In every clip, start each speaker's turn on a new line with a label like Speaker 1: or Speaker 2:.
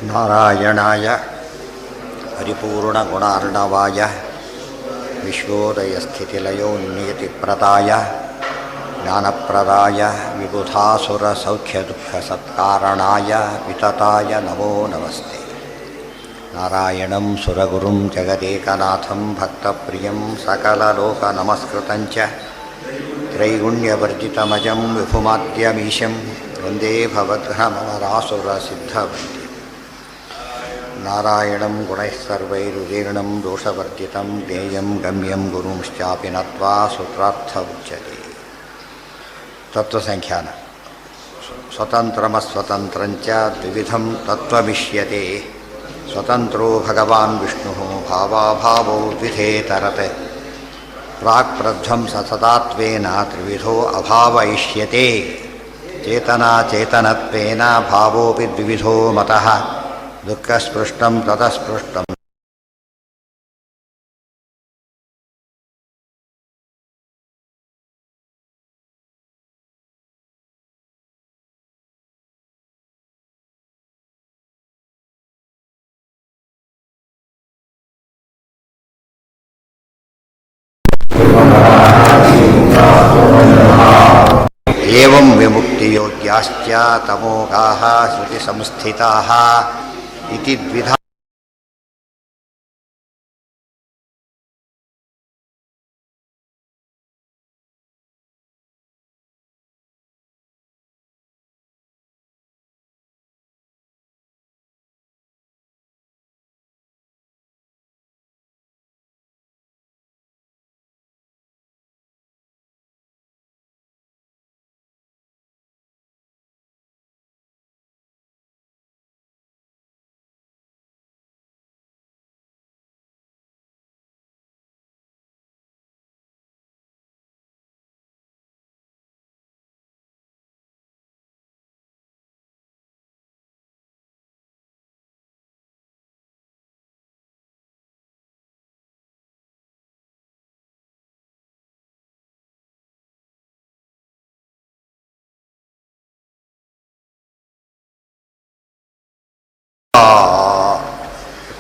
Speaker 1: ನಾರಾಯಣಾಯ ಪರಿಪೂರ್ಣಗುಣಾರ್ಣವಾಯ ವಿಶ್ವೋದಯಸ್ಥಿತಿಲಯೋನ್ನಿಯತಿಪ್ರದಾಯ ಜ್ಞಾನಪ್ರದಾಯ ವಿಬುಧಾಸುರಸೌಖ್ಯದುಃಖಸತ್ಕಾರಣಾಯ ವಿತತಾಯ ನಮೋ ನಮಸ್ತೆ. ನಾರಾಯಣಂ ಸುರಗುರುಂ ಜಗದೇಕನಾಥಂ ಭಕ್ತಪ್ರಿಯಂ ಸಕಲಲೋಕನಮಸ್ಕೃತಂಚ ತ್ರೈಗುಣ್ಯವರ್ಜಿತಮಜಂ ವಿಭುಮಾದ್ಯಮೀಶಂ ವಂದೇ ಭವದ್ಘ್ನಮರಾಸುರಸಿದ್ಧವಂದ್ಯಂ. ನಾರಾಯಣಂ ಗುಣೈಃ ಸರ್ವೈರುದೀರ್ಣಂ ದೋಷವರ್ಜಿತಂ ಜ್ಞೇಯಂ ಗಮ್ಯಂ ಗುರುಂಶ್ಚಾಪಿ ನತ್ವಾ ಸೂತ್ರಾರ್ಥ ಉಚ್ಯತೆ. ತತ್ವಸಂಖ್ಯಾನ. ಸ್ವತಂತ್ರಮಸ್ವತಂತ್ರಂಚ ದ್ವಿವಿಧಂ ತತ್ವಮಿಷ್ಯತೆ. ಸ್ವತಂತ್ರೋ ಭಗವಾನ್ ವಿಷ್ಣುಃ ಭಾವಾಭಾವೋ ದ್ವಿಧೇತರತ್. ಪ್ರಾಕ್ ಪ್ರಧ್ವಂಸ ಸದಾತ್ವೇನ ತ್ರಿವಿಧೋ ಅಭಾವ ಇಷ್ಯತೆ. ಚೇತನಾ ಚೇತನತ್ವೇನ ಭಾವೋಪಿ ದ್ವಿವಿಧೋ ಮತಃ. ದುಃಖಸ್ಪೃಷ್ಟಂ ತತಸ್ಪೃಷ್ಟಂ. ಏವಂ ವಿಮುಕ್ತಿಯೋಗ್ಯಾಶ್ಚ ತಮೋಗಾಃ ಶ್ರುತಿಸಂಸ್ಥಿತಾಃ ಇತಿ ದ್ವಿಧಾ.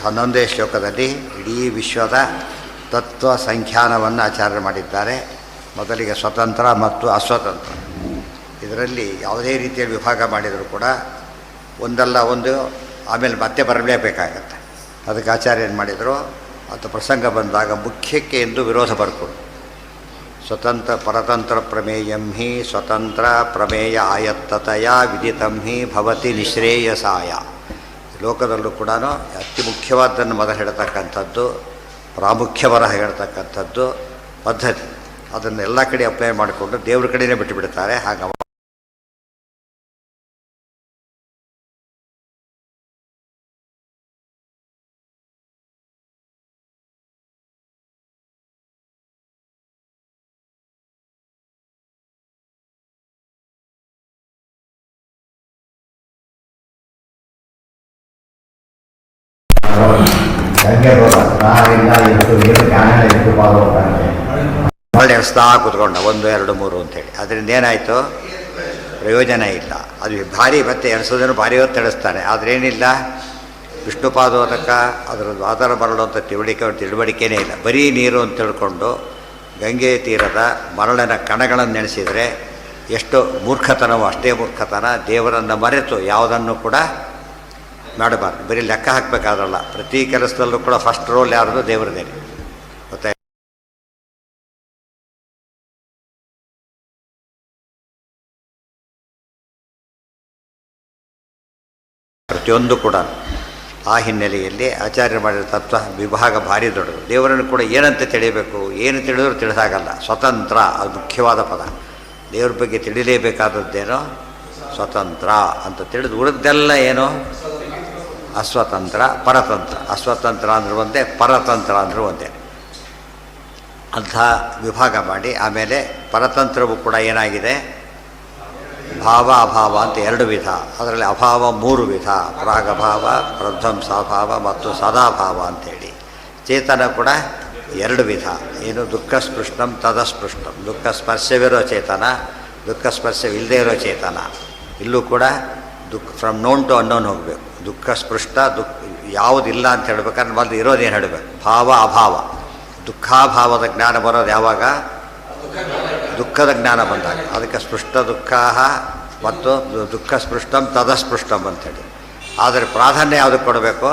Speaker 1: ಹನ್ನೊಂದನೇ ಶ್ಲೋಕದಲ್ಲಿ ಇಡೀ ವಿಶ್ವದ ತತ್ವ ಸಂಖ್ಯಾನವನ್ನು ಆಚಾರ್ಯ ಮಾಡಿದ್ದಾರೆ. ಮೊದಲಿಗೆ ಸ್ವತಂತ್ರ ಮತ್ತು ಅಸ್ವತಂತ್ರ, ಇದರಲ್ಲಿ ಯಾವುದೇ ರೀತಿಯ ವಿಭಾಗ ಮಾಡಿದರೂ ಕೂಡ ಒಂದಲ್ಲ ಒಂದು ಆಮೇಲೆ ಮತ್ತೆ ಬರಲೇಬೇಕಾಗತ್ತೆ. ಅದಕ್ಕೆ ಆಚಾರ್ಯ ಏನು ಮಾಡಿದರು, ಅದು ಪ್ರಸಂಗ ಬಂದಾಗ ಮುಖ್ಯಕ್ಕೆ ಎಂದು ವಿರೋಧ ಬರ್ಕೊಂಡು ಸ್ವತಂತ್ರ ಪರತಂತ್ರ ಪ್ರಮೇಯಂ ಹಿ ಸ್ವತಂತ್ರ ಪ್ರಮೇಯ ಆಯತ್ತತೆಯ ವಿದಿತಂ ಹಿ ಭವತಿ ನಿಶ್ರೇಯಸಾಯ. ಲೋಕದಲ್ಲೂ ಕೂಡ ಅತಿ ಮುಖ್ಯವಾದ್ದನ್ನು ಮೊದಲು ಹೇಳ್ತಕ್ಕಂಥದ್ದು, ಪ್ರಾಮುಖ್ಯವರ ಹೇಳ್ತಕ್ಕಂಥದ್ದು ಪದ್ಧತಿ. ಅದನ್ನು ಎಲ್ಲ ಕಡೆ ಅಪ್ಲೈ ಮಾಡಿಕೊಂಡು ದೇವ್ರ ಕಡೆಯೇ ಬಿಟ್ಟುಬಿಡ್ತಾರೆ. ಹಾಗೆ ಒಳ್ಳೆ ಎಣಿಸ್ತಾ ಕೂತ್ಕೊಂಡ 1 2 3 ಅಂತೇಳಿ. ಅದರಿಂದ ಏನಾಯಿತು, ಪ್ರಯೋಜನ ಇಲ್ಲ. ಅದು ಭಾರಿ ಮತ್ತೆ ಎಣಿಸೋದನ್ನು ಭಾರಿ ಹೊತ್ತು ಎಣಿಸ್ತಾನೆ, ಆದರೆ ಏನಿಲ್ಲ, ವಿಷ್ಣುಪಾದೋದಕ ಅದರ ಮರಳು ಅಂತ ತಿಳುವಳಿಕೆನೇ ಇಲ್ಲ. ಬರೀ ನೀರು ಅಂತ ತಿಳ್ಕೊಂಡು ಗಂಗೆ ತೀರದ ಮರಳಿನ ಕಣಗಳನ್ನು ನೆನೆಸಿದರೆ ಎಷ್ಟು ಮೂರ್ಖತನವೋ ಅಷ್ಟೇ ಮೂರ್ಖತನ. ದೇವರನ್ನು ಮರೆತು ಯಾವುದನ್ನು ಕೂಡ ಮಾಡಬಾರ್ದು. ಬರೀ ಲೆಕ್ಕ ಹಾಕಬೇಕಾದ್ರಲ್ಲ, ಪ್ರತಿ ಕೆಲಸದಲ್ಲೂ ಕೂಡ ಫಸ್ಟ್ ರೋಲ್ ಯಾರ್ದು, ದೇವರದೇ. ಗೊತ್ತಾಯ್ತು? ಪ್ರತಿಯೊಂದು ಕೂಡ ಆ ಹಿನ್ನೆಲೆಯಲ್ಲಿ ಆಚಾರ್ಯ ಮಾಡಿದ ತತ್ವ ವಿಭಾಗ ಭಾರಿ ದೊಡ್ಡದು. ದೇವರನ್ನು ಕೂಡ ಏನಂತ ತಿಳಿಯಬೇಕು, ಏನು ತಿಳಿದರೂ ತಿಳಿಸಾಗಲ್ಲ. ಸ್ವತಂತ್ರ ಅದು ಮುಖ್ಯವಾದ ಪದ. ದೇವ್ರ ಬಗ್ಗೆ ತಿಳಿಲೇಬೇಕಾದದ್ದೇನೋ ಸ್ವತಂತ್ರ ಅಂತ ತಿಳಿದು, ಉಳಿದೆಲ್ಲ ಏನೋ ಅಸ್ವತಂತ್ರ ಪರತಂತ್ರ. ಅಸ್ವತಂತ್ರ ಅಂದರೂ ಒಂದೇ, ಪರತಂತ್ರ ಅಂದರೂ ಒಂದೇ ಅಂಥ ವಿಭಾಗ ಮಾಡಿ ಆಮೇಲೆ ಪರತಂತ್ರವು ಕೂಡ ಏನಾಗಿದೆ, ಭಾವ ಅಭಾವ ಅಂತ 2 ವಿಧ. ಅದರಲ್ಲಿ ಅಭಾವ 3 ವಿಧ, ಪ್ರಾಗಭಾವ, ಪ್ರಧ್ವಂಸಾಭಾವ ಮತ್ತು ಸದಾಭಾವ ಅಂಥೇಳಿ. ಚೇತನ ಕೂಡ 2 ವಿಧ. ಏನು, ದುಃಖ ಸ್ಪೃಷ್ಟಂ ತದಸ್ಪೃಷ್ಟಂ. ದುಃಖ ಸ್ಪರ್ಶವಿರೋ ಚೇತನ, ದುಃಖ ಸ್ಪರ್ಶವಿಲ್ಲದೆ ಇರೋ ಚೇತನ. ಇಲ್ಲೂ ಕೂಡ ಫ್ರಮ್ ನೋನ್ ಟು ಅನ್ನೋನ್ ಹೋಗಬೇಕು. ದುಃಖ ಸ್ಪೃಷ್ಟ ಯಾವುದಿಲ್ಲ ಅಂತ ಹೇಳ್ಬೇಕಾದ್ರೆ ಮೊದಲು ಇರೋದೇನು ಹೇಳಬೇಕು, ಭಾವ ಅಭಾವ. ದುಃಖಾಭಾವದ ಜ್ಞಾನ ಬರೋದು ಯಾವಾಗ, ದುಃಖದ ಜ್ಞಾನ ಬಂದಾಗ. ಅದಕ್ಕೆ ಸ್ಪೃಷ್ಟ ದುಃಖ ಮತ್ತು ದುಃಖ ಸ್ಪೃಷ್ಟಂ ತದಸ್ಪೃಷ್ಟಂ ಅಂಥೇಳಿ. ಆದರೆ ಪ್ರಾಧಾನ್ಯ ಯಾವುದಕ್ಕೆ ಕೊಡಬೇಕು,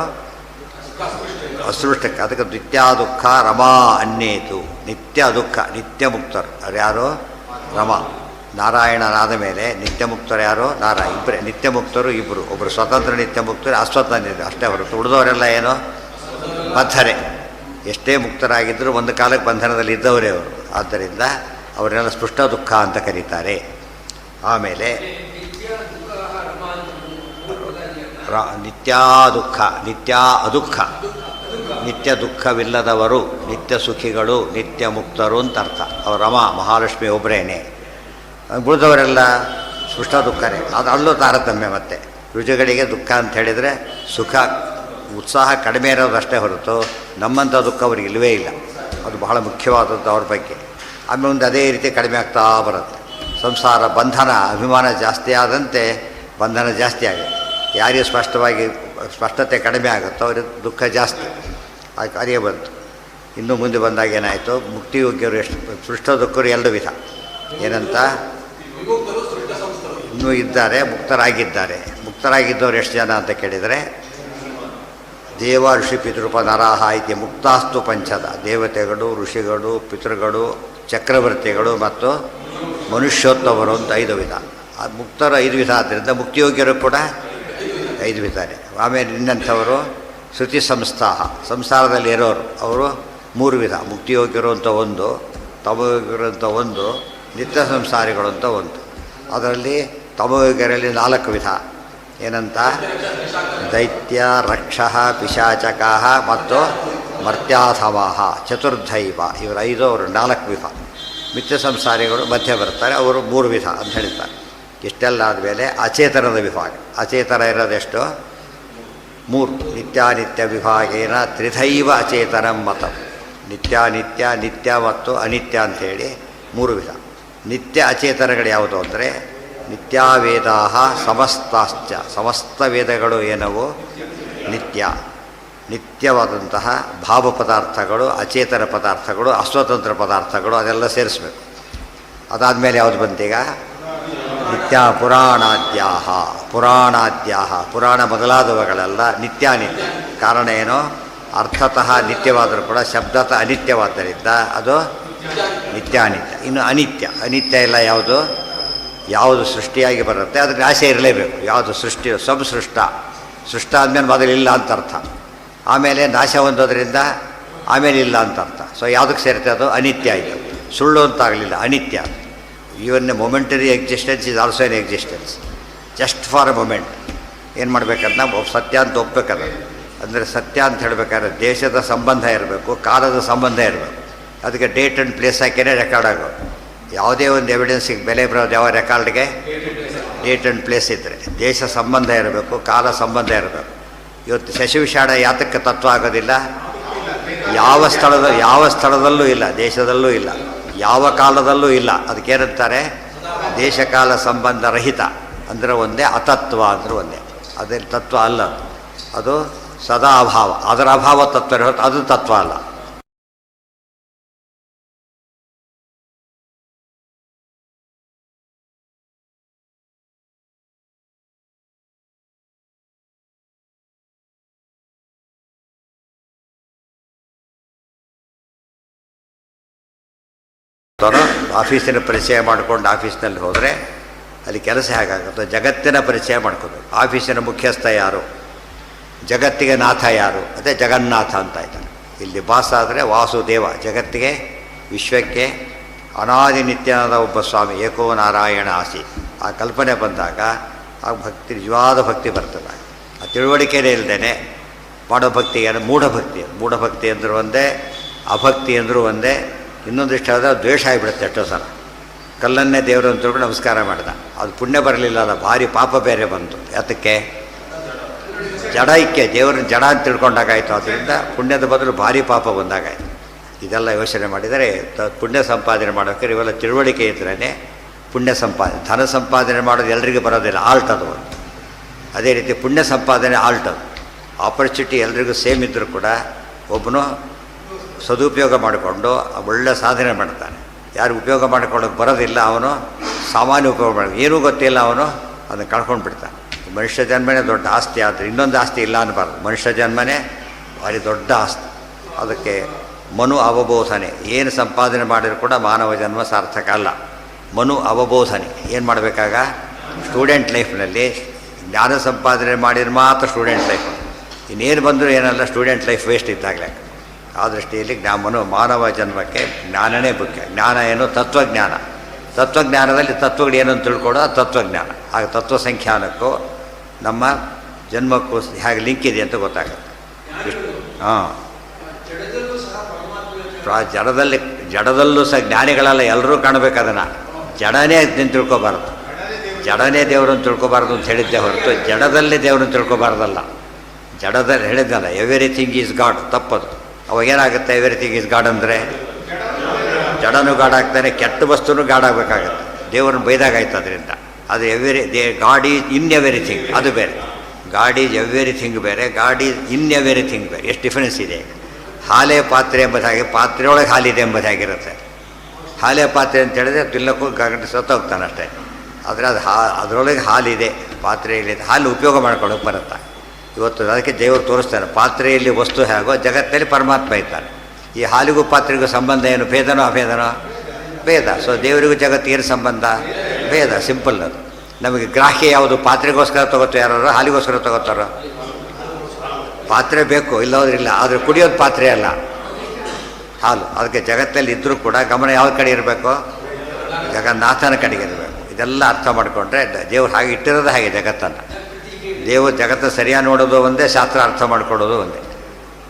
Speaker 1: ಅಸ್ಪೃಷ್ಟಕ್ಕೆ. ಅದಕ್ಕೆ ನಿತ್ಯ ದುಃಖ ರಮಾ ಅನ್ಯೇತು. ನಿತ್ಯ ದುಃಖ ನಿತ್ಯ ಮುಕ್ತರು ಅದು ಯಾರು, ರಮಾ. ನಾರಾಯಣನಾದ ಮೇಲೆ ನಿತ್ಯ ಮುಕ್ತರು ಯಾರು, ನಾರಾಯಣ. ಇಬ್ಬರೇ ನಿತ್ಯ ಮುಕ್ತರು, ಇಬ್ಬರು. ಒಬ್ಬರು ಸ್ವತಂತ್ರ ನಿತ್ಯ ಮುಕ್ತರು, ಅಸ್ವತಂತ್ರ ಅಷ್ಟೇ ಹೊರತು ಉಳಿದವರೆಲ್ಲ ಏನು ಬಂಧನೆ. ಎಷ್ಟೇ ಮುಕ್ತರಾಗಿದ್ದರೂ ಒಂದು ಕಾಲಕ್ಕೆ ಬಂಧನದಲ್ಲಿ ಇದ್ದವರೇ ಅವರು. ಆದ್ದರಿಂದ ಅವರೆಲ್ಲ ಸ್ಪೃಷ್ಟ ದುಃಖ ಅಂತ ಕರೀತಾರೆ. ಆಮೇಲೆ ನಿತ್ಯ ದುಃಖ ನಿತ್ಯ ಅದುಃಖ, ನಿತ್ಯ ದುಃಖವಿಲ್ಲದವರು, ನಿತ್ಯ ಸುಖಿಗಳು, ನಿತ್ಯ ಮುಕ್ತರು ಅಂತ ಅರ್ಥ. ಅವರು ರಮ ಮಹಾಲಕ್ಷ್ಮಿ ಒಬ್ಬರೇನೆ. ಉಳಿದವರೆಲ್ಲ ಸ್ಪೃಷ್ಟ ದುಃಖನೇ. ಅದು ಅಲ್ಲೂ ತಾರತಮ್ಯ. ಮತ್ತು ರುಜುಗಳಿಗೆ ದುಃಖ ಅಂತ ಹೇಳಿದರೆ ಸುಖ ಉತ್ಸಾಹ ಕಡಿಮೆ ಇರೋದಷ್ಟೇ ಹೊರತು ನಮ್ಮಂಥ ದುಃಖ ಅವ್ರಿಗೆ ಇಲ್ಲವೇ ಇಲ್ಲ. ಅದು ಬಹಳ ಮುಖ್ಯವಾದದ್ದು ಅವ್ರ ಬಗ್ಗೆ. ಆಮೇಲೆ ಒಂದು ಅದೇ ರೀತಿ ಕಡಿಮೆ ಆಗ್ತಾ ಬರುತ್ತೆ. ಸಂಸಾರ ಬಂಧನ ಅಭಿಮಾನ ಜಾಸ್ತಿ ಆದಂತೆ ಬಂಧನ ಜಾಸ್ತಿ ಆಗುತ್ತೆ. ಯಾರಿಗೆ ಸ್ಪಷ್ಟತೆ ಕಡಿಮೆ ಆಗುತ್ತೋ ಅವ್ರಿಗೆ ದುಃಖ ಜಾಸ್ತಿ. ಆ ಕಾರ್ಯ ಬಂತು. ಇನ್ನು ಮುಂದೆ ಬಂದಾಗ ಏನಾಯಿತು, ಮುಕ್ತಿಯೋಗ್ಯರು ಎಷ್ಟು ಸ್ಪೃಷ್ಟ ದುಃಖರು ಎರಡು ವಿಧ. ಏನಂತ ಇನ್ನೂ ಇದ್ದಾರೆ, ಮುಕ್ತರಾಗಿದ್ದಾರೆ. ಮುಕ್ತರಾಗಿದ್ದವರು ಎಷ್ಟು ಜನ ಅಂತ ಕೇಳಿದರೆ, ದೇವ ಋಷಿ ಪಿತೃಪ ನರಾಹ ಇತಿ ಮುಕ್ತಾಸ್ತು ಪಂಚದ. ದೇವತೆಗಳು, ಋಷಿಗಳು, ಪಿತೃಗಳು, ಚಕ್ರವರ್ತಿಗಳು ಮತ್ತು ಮನುಷ್ಯೋತ್ತಮರು ಅಂತ 5 ವಿಧ. ಆ ಮುಕ್ತರು 5 ವಿಧ ಆದ್ದರಿಂದ ಮುಕ್ತಿಯೋಗ್ಯರು ಕೂಡ 5 ವಿಧಾರೆ. ಆಮೇಲೆ ಇನ್ನಂಥವರು ಶ್ರುತಿ ಸಂಸ್ಥಾಹ, ಸಂಸಾರದಲ್ಲಿ ಇರೋರು ಅವರು 3 ವಿಧ. ಮುಕ್ತಿಯೋಗ್ಯರು ಅಂತ ಒಂದು, ತಮಯೋಗ್ಯರು ಅಂತ ಒಂದು, ನಿತ್ಯ ಸಂಸಾರಿಗಳು ಅಂತ ಒಂದು. ಅದರಲ್ಲಿ ತಮಯೋಗ್ಯರಲ್ಲಿ 4 ವಿಧ. ಏನಂತ, ದೈತ್ಯ, ರಕ್ಷ, ಪಿಶಾಚಕ ಮತ್ತು ಮರ್ತ್ಯಾಧವಾಹ, ಚತುರ್ಧೈವ. ಇವರು 5, ಅವರು 4 ವಿಧ. ಮಿಥ್ಯ ಸಂಸಾರಿಗಳು ಮಧ್ಯೆ ಬರ್ತಾರೆ, ಅವರು 3 ವಿಧ ಅಂತ ಹೇಳ್ತಾರೆ. ಇಷ್ಟೆಲ್ಲ ಆದಮೇಲೆ ಅಚೇತನದ ವಿಭಾಗ. ಅಚೇತನ ಇರೋದೆಷ್ಟು, 3. ನಿತ್ಯಾನಿತ್ಯ ವಿಭಾಗೇನ ತ್ರಿಧೈವ ಅಚೇತನಂ ಮತಂ. ನಿತ್ಯಾನಿತ್ಯ, ನಿತ್ಯ ಮತ್ತು ಅನಿತ್ಯ ಅಂಥೇಳಿ 3 ವಿಧ. ನಿತ್ಯ ಅಚೇತನಗಳು ಯಾವುದು ಅಂದರೆ ನಿತ್ಯಾವೇದಾ ಸಮಸ್ತಾಶ್ಚ, ಸಮಸ್ತ ವೇದಗಳು ಏನವು ನಿತ್ಯ. ನಿತ್ಯವಾದಂತಹ ಭಾವ ಪದಾರ್ಥಗಳು, ಅಚೇತನ ಪದಾರ್ಥಗಳು, ಅಸ್ವತಂತ್ರ ಪದಾರ್ಥಗಳು, ಅದೆಲ್ಲ ಸೇರಿಸ್ಬೇಕು. ಅದಾದಮೇಲೆ ಯಾವುದು ಬಂತೀಗ, ನಿತ್ಯ ಪುರಾಣಾದ್ಯಾಹ. ಪುರಾಣಾದ್ಯಾಹ, ಪುರಾಣ ಮೊದಲಾದವುಗಳೆಲ್ಲ ನಿತ್ಯಾನಿತ್ಯ. ಕಾರಣ ಏನು, ಅರ್ಥತಃ ನಿತ್ಯವಾದರೂ ಕೂಡ ಶಬ್ದತಃ ಅನಿತ್ಯವಾದ್ದರಿಂದ ಅದು ನಿತ್ಯಾನಿತ್ಯ. ಇನ್ನು ಅನಿತ್ಯ, ಅನಿತ್ಯ ಇಲ್ಲ ಯಾವುದು, ಯಾವುದು ಸೃಷ್ಟಿಯಾಗಿ ಬರುತ್ತೆ ಅದಕ್ಕೆ ಆಸೆ ಇರಲೇಬೇಕು. ಯಾವುದು ಸೃಷ್ಟಿ ಸಂಸೃಷ್ಟ, ಸೃಷ್ಟ ಆದಮೇಲೆ ಮೊದಲಿಲ್ಲ ಅಂತ ಅರ್ಥ. ಆಮೇಲೆ ನಾಶ ಹೊಂದೋದ್ರಿಂದ ಆಮೇಲೆ ಇಲ್ಲ ಅಂತ ಅರ್ಥ. ಸೊ ಯಾವುದಕ್ಕೆ ಸೇರುತ್ತೆ, ಅದು ಅನಿತ್ಯ ಆಯಿತು. ಸುಳ್ಳು ಅಂತಾಗಲಿಲ್ಲ, ಅನಿತ್ಯ. Even momentary existence is also N existence, just for A moment. ಏನು ಮಾಡಬೇಕಂತ ಸತ್ಯ ಅಂತ ಒಪ್ಪಬೇಕದು. ಅಂದರೆ ಸತ್ಯ ಅಂತ ಹೇಳಬೇಕಾದ್ರೆ ದೇಶದ ಸಂಬಂಧ ಇರಬೇಕು, ಕಾಲದ ಸಂಬಂಧ ಇರಬೇಕು. ಅದಕ್ಕೆ ಡೇಟ್ ಆ್ಯಂಡ್ ಪ್ಲೇಸ್ ಹಾಕಿಯೇ ರೆಕಾರ್ಡ್ ಆಗೋದು. ಯಾವುದೇ ಒಂದು ಎವಿಡೆನ್ಸಿಗೆ ಬೆಲೆ ಬರೋದು ಯಾವ ರೆಕಾರ್ಡ್ಗೆ, ಡೇಟ್ ಆ್ಯಂಡ್ ಪ್ಲೇಸ್ ಇದ್ದರೆ. ದೇಶ ಸಂಬಂಧ ಇರಬೇಕು, ಕಾಲ ಸಂಬಂಧ ಇರಬೇಕು. ಇವತ್ತು ಶಶಿವಿಷಾಣ ಯಾತಕ್ಕೆ ತತ್ವ ಆಗೋದಿಲ್ಲ, ಯಾವ ಸ್ಥಳದಲ್ಲೂ ಇಲ್ಲ, ದೇಶದಲ್ಲೂ ಇಲ್ಲ, ಯಾವ ಕಾಲದಲ್ಲೂ ಇಲ್ಲ. ಅದಕ್ಕೇನಂತಾರೆ, ದೇಶಕಾಲ ಸಂಬಂಧ ರಹಿತ ಅಂದರೆ ಒಂದೇ, ಅತತ್ವ ಅಂದರೆ ಒಂದೇ. ಅದೇ ತತ್ವ ಅಲ್ಲ, ಅದು ಸದಾ ಅಭಾವ. ಅದರ ಅಭಾವ ತತ್ವ ಇರೋದು, ಅದು ತತ್ವ ಅಲ್ಲ. ಆಫೀಸಿನ ಪರಿಚಯ ಮಾಡಿಕೊಂಡು ಆಫೀಸ್ನಲ್ಲಿ ಹೋದರೆ ಅಲ್ಲಿ ಕೆಲಸ ಹೇಗಾಗುತ್ತೆ, ಜಗತ್ತಿನ ಪರಿಚಯ ಮಾಡ್ಕೋಬೇಕು. ಆಫೀಸಿನ ಮುಖ್ಯಸ್ಥ ಯಾರು, ಜಗತ್ತಿಗೆ ನಾಥ ಯಾರು, ಅದೇ ಜಗನ್ನಾಥ ಅಂತ ಇದ್ದಾನೆ. ಇಲ್ಲಿ ಬಾಸ್ ಆದರೆ ವಾಸುದೇವ, ಜಗತ್ತಿಗೆ ವಿಶ್ವಕ್ಕೆ ಅನಾದಿ ನಿತ್ಯನಾದ ಒಬ್ಬ ಸ್ವಾಮಿ, ಏಕೋ ನಾರಾಯಣ ಆಸಿ. ಆ ಕಲ್ಪನೆ ಬಂದಾಗ ಆ ಭಕ್ತಿ, ನಿಜವಾದ ಭಕ್ತಿ ಬರ್ತದೆ. ಆ ತಿಳುವಳಿಕೆನೇ ಇಲ್ಲದೇನೆ ಮಾಡೋ ಭಕ್ತಿಗೆ ಮೂಢಭಕ್ತಿ. ಮೂಢಭಕ್ತಿ ಅಂದರೂ ಒಂದೇ, ಅಭಕ್ತಿ ಅಂದರೂ ಒಂದೇ. ಇನ್ನೊಂದಿಷ್ಟು ಆದ ದ್ವೇಷ ಆಗಿಬಿಡುತ್ತೆ. ಎಷ್ಟೋ ಸಲ ಕಲ್ಲನ್ನೇ ದೇವರು ಅಂತ ತಿಳ್ಕೊಂಡು ನಮಸ್ಕಾರ ಮಾಡ್ದ, ಅದು ಪುಣ್ಯ ಬರಲಿಲ್ಲ, ಅಲ್ಲ ಭಾರಿ ಪಾಪ ಬೇರೆ ಬಂತು. ಯಾತಕ್ಕೆ, ಜಡೈಕ್ಯ, ದೇವರನ್ನ ಜಡ ಅಂತ ತಿಳ್ಕೊಂಡಾಗಾಯಿತು. ಅದರಿಂದ ಪುಣ್ಯದ ಬದಲು ಭಾರಿ ಪಾಪ ಬಂದಾಗಾಯಿತು. ಇದೆಲ್ಲ ಯೋಚನೆ ಮಾಡಿದರೆ ಪುಣ್ಯ ಸಂಪಾದನೆ ಮಾಡೋಕ್ಕೆ ಇವೆಲ್ಲ ತಿಳುವಳಿಕೆ ಇದ್ರೇ ಪುಣ್ಯ ಸಂಪಾದನೆ. ಧನ ಸಂಪಾದನೆ ಮಾಡೋದು ಎಲ್ರಿಗೂ ಬರೋದಿಲ್ಲ, ಆಲ್ಟ್ ಅದು ಒಂದು. ಅದೇ ರೀತಿ ಪುಣ್ಯ ಸಂಪಾದನೆ ಆಲ್ಟದು. ಆಪರ್ಚುನಿಟಿ ಎಲ್ರಿಗೂ ಸೇಮ್ ಇದ್ದರೂ ಕೂಡ ಒಬ್ಬನು ಸದುಪಯೋಗ ಮಾಡಿಕೊಂಡು ಒಳ್ಳೆ ಸಾಧನೆ ಮಾಡ್ತಾನೆ. ಯಾರು ಉಪಯೋಗ ಮಾಡಿಕೊಳ್ಳೋಕೆ ಬರೋದಿಲ್ಲ ಅವನು ಸಾಮಾನ್ಯ ಉಪಯೋಗ ಮಾಡಿ ಏನೂ ಗೊತ್ತಿಲ್ಲ ಅವನು ಅದನ್ನು ಕಳ್ಕೊಂಡು ಬಿಡ್ತಾನೆ. ಮನುಷ್ಯ ಜನ್ಮನೇ ದೊಡ್ಡ ಆಸ್ತಿ, ಆದರೆ ಇನ್ನೊಂದು ಆಸ್ತಿ ಇಲ್ಲ ಅನ್ನಬಾರ್ದು. ಮನುಷ್ಯ ಜನ್ಮನೇ ಭಾರಿ ದೊಡ್ಡ ಆಸ್ತಿ. ಅದಕ್ಕೆ ಮನು ಅವಬೋಧನೆ, ಏನು ಸಂಪಾದನೆ ಮಾಡಿದ್ರು ಕೂಡ ಮಾನವ ಜನ್ಮ ಸಾರ್ಥಕ ಅಲ್ಲ. ಮನು ಅವಬೋಧನೆ ಏನು ಮಾಡಬೇಕಾಗ ಸ್ಟೂಡೆಂಟ್ ಲೈಫ್ನಲ್ಲಿ ಜ್ಞಾನ ಸಂಪಾದನೆ ಮಾಡಿದ್ರೆ ಮಾತ್ರ ಸ್ಟೂಡೆಂಟ್ ಲೈಫ್, ಇನ್ನೇನು ಬಂದರೂ ಏನಲ್ಲ ಸ್ಟೂಡೆಂಟ್ ಲೈಫ್ ವೇಸ್ಟ್ ಇದ್ದಾಗಲೇ. ಆ ದೃಷ್ಟಿಯಲ್ಲಿ ಮಾನವ ಜನ್ಮಕ್ಕೆ ಜ್ಞಾನನೇ ಮುಖ್ಯ. ಜ್ಞಾನ ಏನು? ತತ್ವಜ್ಞಾನ. ತತ್ವಜ್ಞಾನದಲ್ಲಿ ತತ್ವಗಳು ಏನಂತ ತಿಳ್ಕೊಡೋ ತತ್ವಜ್ಞಾನ. ಆಗ ತತ್ವ ಸಂಖ್ಯಾನಕ್ಕೂ ನಮ್ಮ ಜನ್ಮಕ್ಕೂ ಹೇಗೆ ಲಿಂಕ್ ಇದೆ ಅಂತ ಗೊತ್ತಾಗುತ್ತೆ. ಹಾಂ, ಜಡದಲ್ಲೂ ಸಹ ಜ್ಞಾನಿಗಳೆಲ್ಲ ಎಲ್ಲರೂ ಕಾಣಬೇಕು. ಅದನ್ನು ಜಡನೇ ಅದನ್ನು ತಿಳ್ಕೊಬಾರ್ದು. ಜಡನೇ ದೇವರನ್ನು ತಿಳ್ಕೊಬಾರ್ದು ಅಂತ ಹೇಳಿದ್ದೆ ಹೊರತು ಜಡದಲ್ಲೇ ದೇವರನ್ನು ತಿಳ್ಕೊಬಾರ್ದಲ್ಲ. ಜಡದಲ್ಲಿ ಹೇಳಿದ್ದಲ್ಲ ಎವ್ರಿಥಿಂಗ್ ಈಸ್ ಗಾಡ್, ತಪ್ಪದು. ಅವಾಗೇನಾಗುತ್ತೆ ಎವ್ರಿಥಿಂಗ್ ಈಸ್ ಗಾಡ್ ಅಂದರೆ ಜಡನೂ ಗಾಡಾಗ್ತಾನೆ, ಕೆಟ್ಟ ವಸ್ತುನೂ ಗಾಡಾಗಬೇಕಾಗತ್ತೆ. ದೇವ್ರನ್ನ ಬೈದಾಗಾಯ್ತು ಅದರಿಂದ. ಅದು ಗಾಡ್ ಈಸ್ ಇನ್ ಎವ್ರಿಥಿಂಗ್, ಅದು ಬೇರೆ. ಗಾಡ್ ಈಸ್ ಎವ್ರಿಥಿಂಗ್ ಬೇರೆ, ಗಾಡ್ ಈಸ್ ಇನ್ ಎವ್ರಿಥಿಂಗ್ ಬೇರೆ. ಎಷ್ಟು ಡಿಫರೆನ್ಸ್ ಇದೆ. ಹಾಲೆ ಪಾತ್ರೆ ಎಂಬುದಾಗಿ ಪಾತ್ರೆಯೊಳಗೆ ಹಾಲಿದೆ ಎಂಬುದಾಗಿರುತ್ತೆ. ಹಾಲೆ ಪಾತ್ರೆ ಅಂತ ಹೇಳಿದ್ರೆ ತಿನ್ನಕ್ಕೂ ಗಂಟೆ ಸತ್ತೋಗ್ತಾನೆ ಅಷ್ಟೇ. ಆದರೆ ಅದು ಅದರೊಳಗೆ ಹಾಲಿದೆ, ಪಾತ್ರೆಯಲ್ಲಿ ಹಾಲು ಉಪಯೋಗ ಮಾಡ್ಕೊಳ್ಳೋಕೆ ಬರುತ್ತೆ. ಇವತ್ತು ಅದಕ್ಕೆ ದೇವರು ತೋರಿಸ್ತಾನೆ ಪಾತ್ರೆಯಲ್ಲಿ ವಸ್ತು ಹೇಗೋ ಜಗತ್ತಲ್ಲಿ ಪರಮಾತ್ಮ ಇದ್ದಾನೆ. ಈ ಹಾಲಿಗೂ ಪಾತ್ರೆಗೂ ಸಂಬಂಧ ಏನು? ಭೇದನೋ ಅಭೇದನೋ? ಭೇದ. ಸೊ ದೇವರಿಗೂ ಜಗತ್ತಿಗೆ ಏನು ಸಂಬಂಧ? ಭೇದ. ಸಿಂಪಲ್ ಅದು. ನಮಗೆ ಗ್ರಾಹ್ಯ ಯಾವುದು? ಪಾತ್ರೆಗೋಸ್ಕರ ತಗೋತೋ ಯಾರು? ಹಾಲಿಗೋಸ್ಕರ ತಗೋತಾರೋ? ಪಾತ್ರೆ ಬೇಕು, ಇಲ್ಲೋದ್ರಿಲ್ಲ. ಆದರೆ ಕುಡಿಯೋದು ಪಾತ್ರೆ ಅಲ್ಲ, ಹಾಲು. ಅದಕ್ಕೆ ಜಗತ್ತಲ್ಲಿ ಇದ್ದರೂ ಕೂಡ ಗಮನ ಯಾವ ಕಡೆ ಇರಬೇಕು? ಜಗನ್ನಾಥನ ಕಡೆಗೆ ಇರಬೇಕು. ಇದೆಲ್ಲ ಅರ್ಥ ಮಾಡಿಕೊಂಡ್ರೆ ದೇವ್ರು ಹಾಗೆ ಇಟ್ಟಿರೋದು ಹಾಗೆ ಜಗತ್ತನ್ನು. ದೇವರು ಜಗತ್ತು ಸರಿಯಾಗಿ ನೋಡೋದು ಒಂದೇ, ಶಾಸ್ತ್ರ ಅರ್ಥ ಮಾಡ್ಕೊಡೋದು ಒಂದೇ.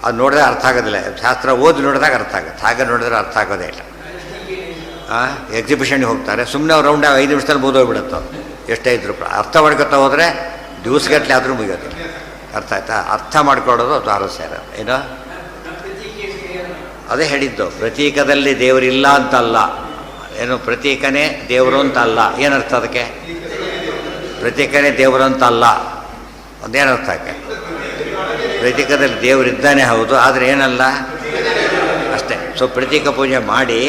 Speaker 1: ಅದು ನೋಡಿದ್ರೆ ಅರ್ಥ ಆಗೋದಿಲ್ಲ. ಶಾಸ್ತ್ರ ಓದಿ ನೋಡಿದಾಗ ಅರ್ಥ ಆಗುತ್ತೆ, ಹಾಗೆ ನೋಡಿದ್ರೆ ಅರ್ಥ ಆಗೋದೇ ಇಲ್ಲ. ಎಕ್ಸಿಬಿಷನ್ಗೆ ಹೋಗ್ತಾರೆ, ಸುಮ್ಮನೆ ಅವ್ರು ರೌಂಡ್ 5 ನಿಮಿಷದಲ್ಲಿ ಮುಗಿದೋಗ್ಬಿಡುತ್ತೆ. ಎಷ್ಟೇ ಇದ್ರು ಅರ್ಥ ಮಾಡ್ಕೊತಾ ಹೋದರೆ ದಿವಸಗಟ್ಟಲೆ ಆದರೂ ಮುಗಿಯೋದು. ಅರ್ಥ ಆಯ್ತಾ? ಅರ್ಥ ಮಾಡ್ಕೊಳ್ಳೋದು ಸ್ವಾರಸ್ಯ ಇರೋದು. ಏನೋ ಅದೇ ಹೇಳಿದ್ದು, ಪ್ರತೀಕದಲ್ಲಿ ದೇವರಿಲ್ಲ ಅಂತಲ್ಲ. ಏನು ಪ್ರತೀಕನೇ ದೇವರು ಅಂತ ಅಲ್ಲ. ಏನರ್ಥ ಅದಕ್ಕೆ? ಪ್ರತೀಕನೇ ದೇವರು ಅಂತ ಅಲ್ಲ. ಅದೇನರ್ಥ ಆಕೆ? ಪ್ರತೀಕದಲ್ಲಿ ದೇವರಿದ್ದಾನೆ ಹೌದು, ಆದರೆ ಏನಲ್ಲ ಅಷ್ಟೇ. ಸೊ ಪ್ರತೀಕ ಪೂಜೆ ಮಾಡಿ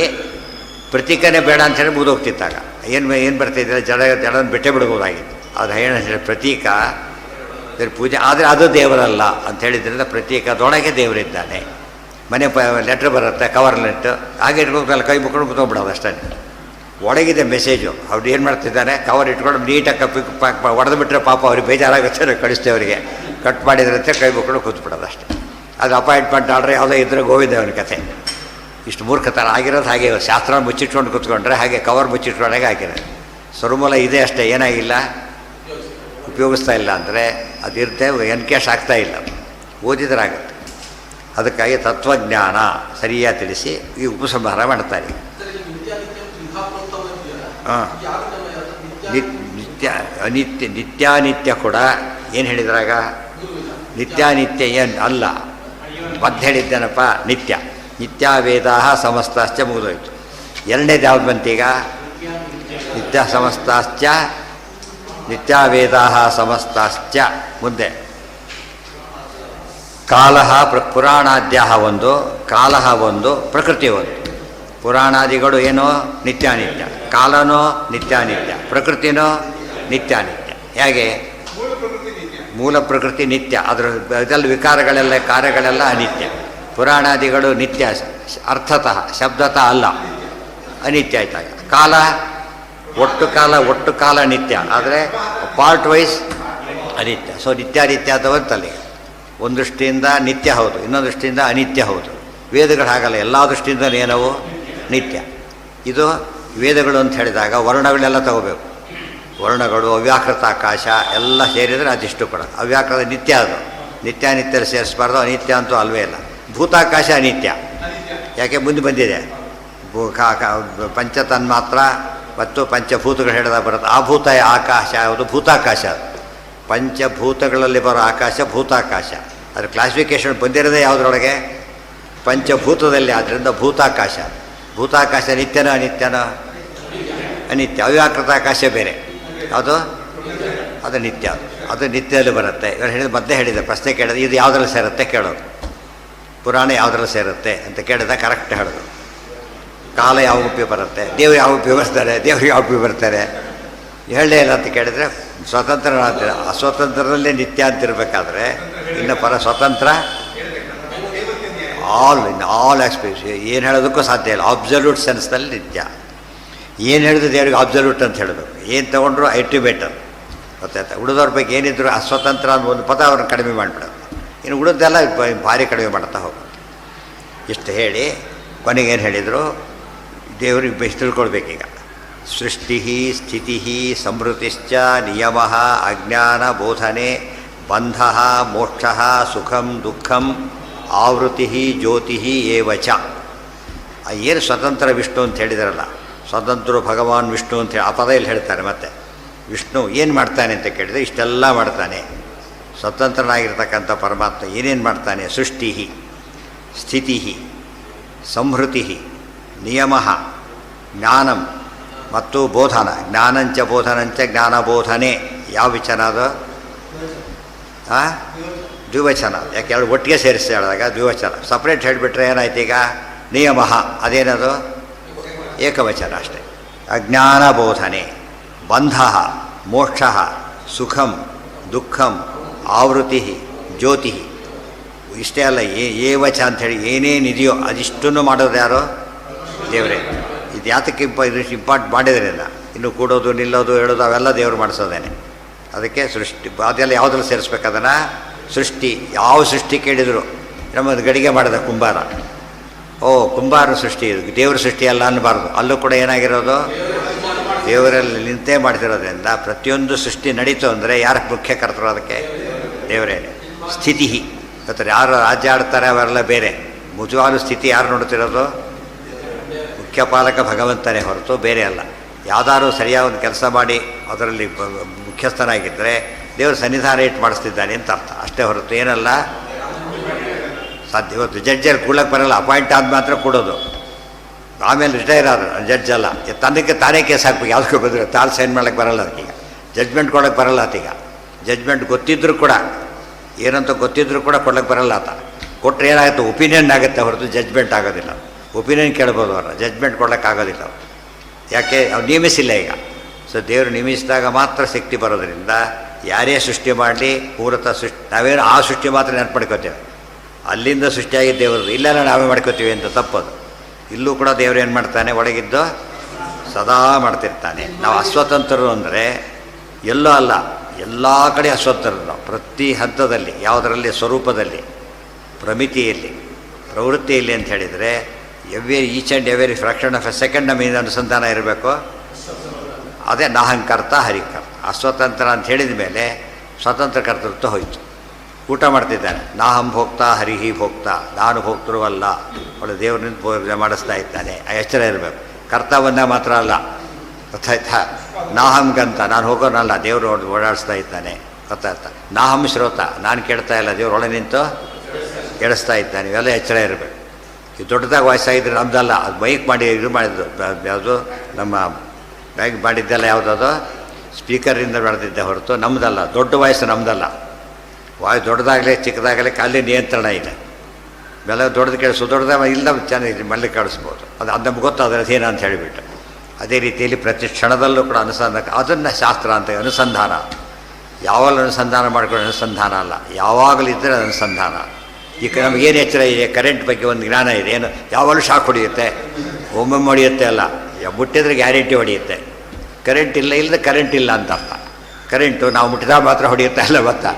Speaker 1: ಪ್ರತೀಕನೇ ಬೇಡ ಅಂತೇಳಿ ಮುಗಿದೋಗ್ತಿತ್ತಾಗ ಏನು ಬರ್ತಿದ್ದಿಲ್ಲ, ಜಡನ ಬಿಟ್ಟೇ ಬಿಡ್ಬೋದಾಗಿತ್ತು. ಅದು ಏನು ಹೇಳಿ ಪ್ರತೀಕ ಪೂಜೆ ಆದರೆ ಅದು ದೇವರಲ್ಲ ಅಂತ ಹೇಳಿದ್ರಿಂದ ಪ್ರತೀಕದೊಳಗೆ ದೇವರಿದ್ದಾನೆ. ಮನೆ ಲೆಟ್ರ್ ಬರುತ್ತೆ, ಕವರ್ ಲೆಟ್ರ್ ಹಾಗೆ ಇಟ್ಕೊಂಡು ಕೈ ಮುಕ್ಕೊಂಡು ಕೂತ್ಕೊಂಡ್ಬಿಡೋದು ಅಷ್ಟೇ. ಒಳಗಿದೆ ಮೆಸೇಜು. ಅವ್ರು ಏನು ಮಾಡ್ತಿದ್ದಾನೆ, ಕವರ್ ಇಟ್ಕೊಂಡು ನೀಟಾಗಿ ಪ್ಯಾಕ್ ಹೊಡೆದು ಬಿಟ್ಟರೆ ಪಾಪ ಅವ್ರಿಗೆ ಬೇಜಾರಾಗುತ್ತೆ, ಕಳಿಸ್ತೇವೆ ಅವರಿಗೆ. ಕಟ್ ಮಾಡಿದ್ರಂತೆ ಕೈ ಮುಕ್ಕೊಂಡು ಕೂತ್ಬಿಡೋದು ಅಷ್ಟೇ. ಅದು ಅಪಾಯಿಂಟ್ಮೆಂಟ್ ಆರ್ಡ್ರ್ ಯಾವುದೋ ಇದ್ದರೆ ಗೋವಿಂದ ಅವನ ಕಥೆ. ಇಷ್ಟು ಮೂರ್ಖತನ ಆಗಿರೋದು ಹಾಗೆ. ಶಾಸ್ತ್ರ ಮುಚ್ಚಿಟ್ಕೊಂಡು ಕೂತ್ಕೊಂಡ್ರೆ ಹಾಗೆ ಕವರ್ ಮುಚ್ಚಿಟ್ಕೊಂಡಾಗೆ ಹಾಕಿರೋದು. ಸ್ವರ್ಮೂಲ ಇದೆ ಅಷ್ಟೇ, ಏನಾಗಿಲ್ಲ, ಉಪಯೋಗಿಸ್ತಾ ಇಲ್ಲ ಅಂದರೆ ಅದಿರುತ್ತೆ, ಎನ್ಕೇಶ್ ಆಗ್ತಾ ಇಲ್ಲ, ಓದಿದ್ರಾಗುತ್ತೆ. ಅದಕ್ಕಾಗಿ ತತ್ವಜ್ಞಾನ ಸರಿಯಾಗಿ ತಿಳಿಸಿ ಈ ಉಪಸಂಹಾರ ಮಾಡ್ತಾರೆ. ಹಾಂ, ನಿತ್ಯಾನಿತ್ಯ ಕೂಡ ಏನು ಹೇಳಿದ್ರಾಗ? ನಿತ್ಯಾನಿತ್ಯ ಏನು ಅಲ್ಲ, ಮದ್ದು ಹೇಳಿದ್ದೇನಪ್ಪ ನಿತ್ಯ. ನಿತ್ಯಾವೇದಾ ಸಮಸ್ತಾಶ್ಚ ಮುಗಿದೋಯ್ತು. ಎರಡನೇದು ಯಾವ್ದು ಬಂತೀಗ? ನಿತ್ಯ ಸಮಸ್ತಾಶ್ಚ, ನಿತ್ಯಾವೇದಾ ಸಮಸ್ತಾಶ್ಚ. ಮುಂದೆ ಕಾಲ ಪುರಾಣಾದ್ಯ ಒಂದು, ಕಾಲ ಒಂದು, ಪ್ರಕೃತಿ ಒಂದು. ಪುರಾಣಾದಿಗಳು ಏನೋ ನಿತ್ಯಾನಿತ್ಯ, ಕಾಲನೋ ನಿತ್ಯಾನಿತ್ಯ, ಪ್ರಕೃತಿನೋ ನಿತ್ಯಾನಿತ್ಯ. ಹೇಗೆ? ಮೂಲ ಪ್ರಕೃತಿ ನಿತ್ಯ, ಅದರ ಇದರಲ್ಲಿ ವಿಕಾರಗಳೆಲ್ಲ ಕಾರ್ಯಗಳೆಲ್ಲ ಅನಿತ್ಯ. ಪುರಾಣಾದಿಗಳು ನಿತ್ಯ, ಅರ್ಥತಃ ಶಬ್ದತಃ ಅಲ್ಲ, ಅನಿತ್ಯ ಆಯ್ತಾಗ. ಕಾಲ ಒಟ್ಟು ಕಾಲ ನಿತ್ಯ, ಆದರೆ ಪಾರ್ಟ್ ವೈಸ್ ಅನಿತ್ಯ. ಸೊ ನಿತ್ಯಾನಿತ್ಯ ಅಂತಲ್ಲಿ ಒಂದು ದೃಷ್ಟಿಯಿಂದ ನಿತ್ಯ ಹೌದು, ಇನ್ನೊಂದು ದೃಷ್ಟಿಯಿಂದ ಅನಿತ್ಯ ಹೌದು. ವೇದಗಳು ಹಾಗಲ್ಲ, ಎಲ್ಲ ದೃಷ್ಟಿಯಿಂದ ಏನವು ನಿತ್ಯ. ಇದು ವೇದಗಳು ಅಂತ ಹೇಳಿದಾಗ ವರ್ಣಗಳೆಲ್ಲ ತಗೋಬೇಕು. ವರ್ಣಗಳು, ಅವ್ಯಾಕೃತ ಆಕಾಶ ಎಲ್ಲ ಸೇರಿದರೆ ಅದಿಷ್ಟು ಕೂಡ ಅವ್ಯಾಕೃತ ನಿತ್ಯ. ಅದು ನಿತ್ಯಾನಿತ್ಯ ಸೇರಿಸಬಾರ್ದು, ಅನಿತ್ಯ ಅಂತೂ ಅಲ್ವೇ ಇಲ್ಲ. ಭೂತಾಕಾಶ ಅನಿತ್ಯ, ಯಾಕೆ ಮುಂದೆ ಬಂದಿದೆ. ಪಂಚತನ್ಮಾತ್ರ ಮತ್ತು ಪಂಚಭೂತಗಳು ಹೇಳಿದಾಗ ಬರುತ್ತೆ. ಆ ಭೂತ ಆಕಾಶ ಯಾವುದು? ಭೂತಾಕಾಶ. ಪಂಚಭೂತಗಳಲ್ಲಿ ಬರೋ ಆಕಾಶ ಭೂತಾಕಾಶ. ಅದ್ರ ಕ್ಲಾಸಿಫಿಕೇಷನ್ ಬಂದಿರೋದೇ ಯಾವುದ್ರೊಳಗೆ? ಪಂಚಭೂತದಲ್ಲಿ. ಆದ್ದರಿಂದ ಭೂತಾಕಾಶ. ಭೂತಾಕಾಶ ನಿತ್ಯನೋ ಅನಿತ್ಯನೋ? ಅನಿತ್ಯ. ಅವ್ಯಾಕೃತ ಆಕಾಶ ಬೇರೆ, ಅದು ನಿತ್ಯ. ಅದು ಅದು ನಿತ್ಯದಲ್ಲಿ ಬರುತ್ತೆ. ಇವರು ಹೇಳಿದ ಮಧ್ಯೆ ಹೇಳಿದೆ, ಪ್ರಶ್ನೆ ಕೇಳಿದೆ, ಇದು ಯಾವುದ್ರಲ್ಲಿ ಸೇರುತ್ತೆ ಕೇಳೋದು, ಪುರಾಣ ಯಾವುದ್ರಲ್ಲಿ ಸೇರುತ್ತೆ ಅಂತ ಕೇಳಿದ ಕರೆಕ್ಟ್ ಹೇಳೋದು. ಕಾಲ ಯಾವ ಉಪಯೋಗ ಬರುತ್ತೆ, ದೇವ್ರು ಯಾವ ಉಪಯೋಗ ಬರ್ತಾರೆ, ದೇವ್ರಿಗೆ ಯಾವ ಉಪಯೋಗ ಬರ್ತಾರೆ ಹೇಳಲೇ ಇಲ್ಲ ಅಂತ ಕೇಳಿದರೆ ಸ್ವತಂತ್ರ ಅಂತೀರ. ಅಸ್ವತಂತ್ರದಲ್ಲೇ ನಿತ್ಯ ಅಂತಿರಬೇಕಾದ್ರೆ ಇನ್ನು ಸ್ವತಂತ್ರ ಆಲ್ ಎಕ್ಸ್ಪೀರಿಯನ್ಸ್ ಏನು ಹೇಳೋದಕ್ಕೂ ಸಾಧ್ಯ ಇಲ್ಲ. ಅಬ್ಸಲ್ಯೂಟ್ ಸೆನ್ಸ್ನಲ್ಲಿ ನಿತ್ಯ. ಏನು ಹೇಳಿದ್ರು ದೇವ್ರಿಗೆ ಅಬ್ಸಲ್ಯೂಟ್ ಅಂತ ಹೇಳಬೇಕು. ಏನು ತೊಗೊಂಡ್ರು ಅಲ್ಟಿಮೇಟರ್ ಗೊತ್ತಾಯ್ತಾ. ಉಳಿದವ್ರ ಬಗ್ಗೆ ಏನಿದ್ರು ಅಸ್ವತಂತ್ರ ಅನ್ನೋ ಒಂದು ಪದ ಅವ್ರನ್ನ ಕಡಿಮೆ ಮಾಡಿಬಿಡೋದು. ಇನ್ನು ಉಳಿದೆಲ್ಲ ಭಾರಿ ಕಡಿಮೆ ಮಾಡ್ತಾ ಹೋಗೋದು. ಇಷ್ಟು ಹೇಳಿ ಕೊನೆಗೇನು ಹೇಳಿದರು, ದೇವ್ರಿಗೆ ಬೆಸ್ಟ್ ತಿಳ್ಕೊಳ್ಬೇಕೀಗ. ಸೃಷ್ಟಿ ಸ್ಥಿತಿ ಸಂವೃತಿಶ್ಚ ನಿಯಮ ಅಜ್ಞಾನ ಬೋಧನೆ ಬಂಧ ಮೋಕ್ಷ ಸುಖಂ ದುಃಖಂ ಆವೃತ್ತಿ ಜ್ಯೋತಿ ಏವಚ. ಏನು ಸ್ವತಂತ್ರ ವಿಷ್ಣು ಅಂತ ಹೇಳಿದಾರಲ್ಲ, ಸ್ವತಂತ್ರ ಭಗವಾನ್ ವಿಷ್ಣು ಅಂತ ಹೇಳಿ ಆ ಪದ ಇಲ್ಲಿ ಹೇಳ್ತಾರೆ. ಮತ್ತು ವಿಷ್ಣು ಏನು ಮಾಡ್ತಾನೆ ಅಂತ ಕೇಳಿದರೆ ಇಷ್ಟೆಲ್ಲ ಮಾಡ್ತಾನೆ. ಸ್ವತಂತ್ರನಾಗಿರ್ತಕ್ಕಂಥ ಪರಮಾತ್ಮ ಏನೇನು ಮಾಡ್ತಾನೆ, ಸೃಷ್ಟಿ ಸ್ಥಿತಿ ಸಂಹೃತಿ ನಿಯಮ ಜ್ಞಾನಂ ಮತ್ತು ಬೋಧನ. ಜ್ಞಾನಂಚ ಬೋಧನಂಚ ಜ್ಞಾನಬೋಧನೆ. ಯಾವ ವಿಚನ ಅದು? ದ್ವಿವಚನ. ಯಾಕೆ ಎರಡು ಒಟ್ಟಿಗೆ ಸೇರಿಸಿ ಹೇಳಿದಾಗ ದ್ವಿವಚನ. ಸಪ್ರೇಟ್ ಹೇಳಿಬಿಟ್ರೆ ಏನಾಯ್ತು ಈಗ? ನಿಯಮ ಅದೇನದು? ಏಕವಚನ ಅಷ್ಟೆ. ಅಜ್ಞಾನ ಬೋಧನೆ, ಬಂಧ ಮೋಕ್ಷ ಸುಖಂ ದುಃಖಂ ಆವೃತ್ತಿ ಜ್ಯೋತಿ. ಇಷ್ಟೇ ಅಲ್ಲ, ಏವಚ ಅಂಥೇಳಿ ಏನೇನಿದೆಯೋ ಅದಿಷ್ಟನ್ನು ಮಾಡೋದು ಯಾರು? ದೇವರೇ. ಇದು ಯಾತಕ್ಕೆ ಇಂಪಾರ್ಟ್ ಮಾಡಿದ್ರಿಂದ ಇನ್ನು ಕೂಡೋದು ನಿಲ್ಲೋದು ಹೇಳೋದು ಅವೆಲ್ಲ ದೇವರು ಮಾಡಿಸೋದೇನೆ. ಅದಕ್ಕೆ ಸೃಷ್ಟಿ ಅದೆಲ್ಲ ಯಾವುದ್ರಲ್ಲಿ ಸೇರಿಸ್ಬೇಕು ಅದನ್ನು? ಸೃಷ್ಟಿ. ಯಾವ ಸೃಷ್ಟಿ ಕೇಳಿದರು ನಮ್ಮದು ಗಡಿಗೆ ಮಾಡಿದ ಕುಂಬಾರ. ಕುಂಬಾರ ಸೃಷ್ಟಿ, ಇದು ದೇವ್ರ ಸೃಷ್ಟಿ ಅಲ್ಲ ಅನ್ನಬಾರ್ದು. ಅಲ್ಲೂ ಕೂಡ ಏನಾಗಿರೋದು? ದೇವರಲ್ಲಿ ನಿಂತೇ ಮಾಡ್ತಿರೋದ್ರಿಂದ ಪ್ರತಿಯೊಂದು ಸೃಷ್ಟಿ ನಡೀತು ಅಂದರೆ ಯಾರು ಮುಖ್ಯ ಕರ್ತರು? ಅದಕ್ಕೆ ದೇವರೇನೆ. ಸ್ಥಿತಿ ಗೊತ್ತಾರೆ, ಯಾರು ರಾಜ್ಯ ಆಡ್ತಾರೆ ಅವರೆಲ್ಲ ಬೇರೆ. ಮುಜುವಾಲು ಸ್ಥಿತಿ ಯಾರು ನೋಡ್ತಿರೋದು? ಮುಖ್ಯ ಪಾಲಕ ಭಗವಂತನೇ ಹೊರತು ಬೇರೆ ಅಲ್ಲ. ಯಾವುದಾದ್ರು ಸರಿಯಾದ ಒಂದು ಕೆಲಸ ಮಾಡಿ ಅದರಲ್ಲಿ ಮುಖ್ಯಸ್ಥನಾಗಿದ್ದರೆ ದೇವರು ಸನ್ನಿಧಾನ ಇಟ್ಟು ಮಾಡಿಸ್ತಿದ್ದಾನೆ ಅಂತ ಅರ್ಥ ಅಷ್ಟೇ ಹೊರತು ಏನಲ್ಲ ಸಾಧ್ಯ. ಇವತ್ತು ಜಡ್ಜಲ್ಲಿ ಕೂಡಕ್ಕೆ ಬರಲ್ಲ, ಅಪಾಯಿಂಟ್ ಆದ ಮಾತ್ರ ಕೊಡೋದು. ಆಮೇಲೆ ರಿಟೈರ್ ಆದರು ಜಡ್ಜಲ್ಲ, ತನ್ನಕ್ಕೆ ತಾನೇ ಕೇಸ್ ಹಾಕ್ಬೇಕು. ಯಾವುದಕ್ಕೆ ಬಂದರೆ ತಾನು ಸೈನ್ ಮಾಡೋಕ್ಕೆ ಬರಲ್ಲ ಅದಕ್ಕೀಗ. ಜಡ್ಜ್ಮೆಂಟ್ ಕೊಡೋಕ್ಕೆ ಬರಲ್ಲ ಆತೀಗ. ಜಡ್ಜ್ಮೆಂಟ್ ಗೊತ್ತಿದ್ದರೂ ಕೂಡ ಏನಂತ ಗೊತ್ತಿದ್ದರೂ ಕೂಡ ಕೊಡೋಕ್ಕೆ ಬರಲ್ಲ ಆತ. ಕೊಟ್ಟರೆ ಏನಾಗುತ್ತೆ? ಒಪಿನಿಯನ್ ಆಗುತ್ತೆ ಹೊರತು ಜಡ್ಜ್ಮೆಂಟ್ ಆಗೋದಿಲ್ಲ. ಒಪಿನಿಯನ್ ಕೇಳ್ಬೋದು ಅವ್ರನ್ನ, ಜಡ್ಜ್ಮೆಂಟ್ ಕೊಡೋಕ್ಕಾಗೋದಿಲ್ಲ. ಯಾಕೆ? ಅವ್ರು ನೇಮಿಸಿಲ್ಲ ಈಗ. ಸೊ ದೇವರು ನೇಮಿಸಿದಾಗ ಮಾತ್ರ ಶಕ್ತಿ ಬರೋದರಿಂದ ಯಾರೇ ಸೃಷ್ಟಿ ಮಾಡಲಿ ಮೂಲತಃ ನಾವೇನು ಆ ಸೃಷ್ಟಿ ಮಾತ್ರ ನೆನಪು ಮಾಡ್ಕೋತೇವೆ. ಅಲ್ಲಿಂದ ಸೃಷ್ಟಿಯಾಗಿದ್ದು ದೇವರು, ಇಲ್ಲೆಲ್ಲ ನಾವೇ ಮಾಡ್ಕೋತೀವಿ ಅಂತ ತಪ್ಪದು. ಇಲ್ಲೂ ಕೂಡ ದೇವರು ಏನು ಮಾಡ್ತಾನೆ? ಒಳಗಿದ್ದು ಸದಾ ಮಾಡ್ತಿರ್ತಾನೆ. ನಾವು ಅಸ್ವತಂತ್ರರು ಅಂದರೆ ಎಲ್ಲೋ ಅಲ್ಲ, ಎಲ್ಲ ಕಡೆ ಅಸ್ವತಂತ್ರರು ನಾವು. ಪ್ರತಿ ಹಂತದಲ್ಲಿ, ಯಾವುದರಲ್ಲಿ? ಸ್ವರೂಪದಲ್ಲಿ, ಪ್ರಮಿತಿಯಲ್ಲಿ, ಪ್ರವೃತ್ತಿಯಲ್ಲಿ ಅಂತ ಹೇಳಿದರೆ each and every fraction of A second ನಮ್ಮಿಂದ ಅನುಸಂಧಾನ ಇರಬೇಕು. ಅದೇ ನಾಹಂಕರ್ತ ಹರಿಕರ್ತ. ಅಸ್ವತಂತ್ರ ಅಂತ ಹೇಳಿದ ಮೇಲೆ ಸ್ವತಂತ್ರ ಕರ್ತೃತ್ವ ಹೋಯಿತು. ಊಟ ಮಾಡ್ತಿದ್ದಾನೆ, ನಾಹಂ ಭೋಕ್ತಾ ಹರಿಹಿ ಭೋಕ್ತಾ, ನಾನು ಭೋಕ್ತೃವಲ್ಲ. ಒಳ್ಳೆ ದೇವ್ರನಿಂದ ಪೂಜೆ ಮಾಡಿಸ್ತಾ ಇದ್ದಾನೆ. ಎಚ್ಚರ ಇರಬೇಕು. ಕರ್ತವ್ಯ ಮಾತ್ರ ಅಲ್ಲ, ಗೊತ್ತಾಯ್ತಾ? ನಾಹಂ ಗಂತ, ನಾನು ಹೋಗೋನಲ್ಲ, ದೇವರು ಓಡಾಡಿಸ್ತಾ ಇದ್ದಾನೆ. ಗೊತ್ತಾಯ್ತಾ? ನಾಹಂ ಶ್ರೋತ, ನಾನು ಕೇಳ್ತಾ ಇಲ್ಲ, ದೇವ್ರು ಒಳ ನಿಂತು ಕೇಳಿಸ್ತಾ ಇದ್ದಾನೆ. ಇವೆಲ್ಲ ಎಚ್ಚರ ಇರಬೇಕು. ಇದು ದೊಡ್ಡದಾಗಿ ವಯಸ್ಸಾಗಿದ್ರೆ ನಮ್ದಲ್ಲ, ಅದು ಬೈಕ್ ಮಾಡಿ ಇದು ಮಾಡಿದ್ದು ಯಾವುದು ನಮ್ಮ ಬ್ಯಾಗ್ ಮಾಡಿದ್ದೆಲ್ಲ ಯಾವುದದು ಸ್ಪೀಕರಿಂದ ಬೆಳೆದಿದ್ದೆ ಹೊರತು ನಮ್ಮದಲ್ಲ. ದೊಡ್ಡ ವಯಸ್ಸು ನಮ್ಮದಲ್ಲ. ವಾಯು ದೊಡ್ಡದಾಗಲಿ ಚಿಕ್ಕದಾಗಲಿ ಅಲ್ಲಿ ನಿಯಂತ್ರಣ ಇದೆ. ಬೆಲೆ ದೊಡ್ಡದು ಕೇಳಿಸು, ದೊಡ್ಡದಾಗ ಇಲ್ಲ ಚೆನ್ನಾಗಿ ಮಲ್ಲಿ ಕಾಣಿಸ್ಬೋದು. ಅದು ನಮ್ಗೆ ಗೊತ್ತಾದರೆ ಅದೇನ ಅಂತ ಹೇಳಿಬಿಟ್ಟು. ಅದೇ ರೀತಿಯಲ್ಲಿ ಪ್ರತಿ ಕ್ಷಣದಲ್ಲೂ ಕೂಡ ಅನುಸಂಧಾನ, ಅದನ್ನು ಶಾಸ್ತ್ರ ಅಂತ ಅನುಸಂಧಾನ. ಯಾವಾಗಲೂ ಅನುಸಂಧಾನ ಮಾಡ್ಕೊಂಡು ಅನುಸಂಧಾನ ಅಲ್ಲ, ಯಾವಾಗಲೂ ಇದ್ದರೆ ಅನುಸಂಧಾನ. ಈಗ ನಮಗೇನು ಎಚ್ಚರ ಇದೆ? ಕರೆಂಟ್ ಬಗ್ಗೆ ಒಂದು ಜ್ಞಾನ ಇದೆ. ಏನು ಯಾವಾಗಲೂ ಶಾಕ್ ಹೊಡೆಯುತ್ತೆ, ಒಮ್ಮೊಮ್ಮೆ ಹೊಡೆಯುತ್ತೆ ಅಲ್ಲ, ಮುಟ್ಟಿದ್ರೆ ಗ್ಯಾರಂಟಿ ಹೊಡೆಯುತ್ತೆ. ಕರೆಂಟ್ ಇಲ್ಲ ಇಲ್ಲದೆ ಕರೆಂಟ್ ಇಲ್ಲ ಅಂತ ಅರ್ಥ. ಕರೆಂಟು ನಾವು ಮುಟ್ಟಿದಾಗ ಮಾತ್ರ ಹೊಡೆಯುತ್ತೆ ಅಲ್ಲ, ಗೊತ್ತಾ?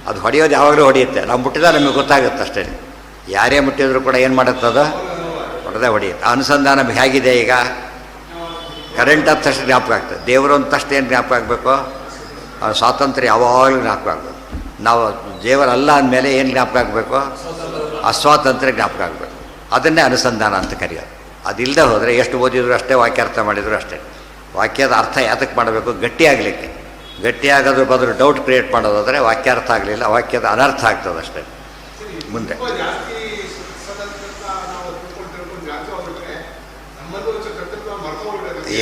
Speaker 1: ಅದು ಹೊಡೆಯೋದು ಯಾವಾಗಲೂ ಹೊಡೆಯುತ್ತೆ. ನಾವು ಮುಟ್ಟಿದಾಗ ನಮಗೆ ಗೊತ್ತಾಗುತ್ತೆ ಅಷ್ಟೇ. ಯಾರೇ ಮುಟ್ಟಿದ್ರು ಕೂಡ ಏನು ಮಾಡುತ್ತದು? ಹೊಡೆದೇ ಹೊಡೆಯುತ್ತೆ. ಅನುಸಂಧಾನ ಹೇಗಿದೆ? ಈಗ ಕರೆಂಟ್ ಅಂತ ತಕ್ಷಣ ಜ್ಞಾಪಕ ಆಗ್ತದೆ. ದೇವರು ಅಂತ ತಕ್ಷಣ ಏನು ಜ್ಞಾಪಕ ಆಗಬೇಕು? ಸ್ವಾತಂತ್ರ್ಯ ಯಾವಾಗಲೂ ಜ್ಞಾಪಕ ಆಗಬೇಕು. ನಾವು ದೇವರಲ್ಲ ಅಂದಮೇಲೆ ಏನು ಜ್ಞಾಪಕ ಆಗಬೇಕು? ಅಸ್ವಾತಂತ್ರ್ಯ ಜ್ಞಾಪಕ ಆಗಬೇಕು. ಅದನ್ನೇ ಅನುಸಂಧಾನ ಅಂತ ಕರೆಯೋದು. ಅದಿಲ್ಲದೆ ಹೋದರೆ ಎಷ್ಟು ಓದಿದ್ರು ಅಷ್ಟೇ, ವಾಕ್ಯ ಅರ್ಥ ಮಾಡಿದ್ರು ಅಷ್ಟೇ. ವಾಕ್ಯದ ಅರ್ಥ ಯಾತಕ್ಕೆ ಮಾಡಬೇಕು? ಗಟ್ಟಿಯಾಗಲಿಕ್ಕೆ. ಗಟ್ಟಿಯಾಗೋದ್ರ ಬದಲು ಡೌಟ್ ಕ್ರಿಯೇಟ್ ಮಾಡೋದಾದರೆ ವಾಕ್ಯಾರ್ಥ ಆಗಲಿಲ್ಲ, ವಾಕ್ಯದ ಅನರ್ಥ ಆಗ್ತದೆ ಅಷ್ಟೇ. ಮುಂದೆ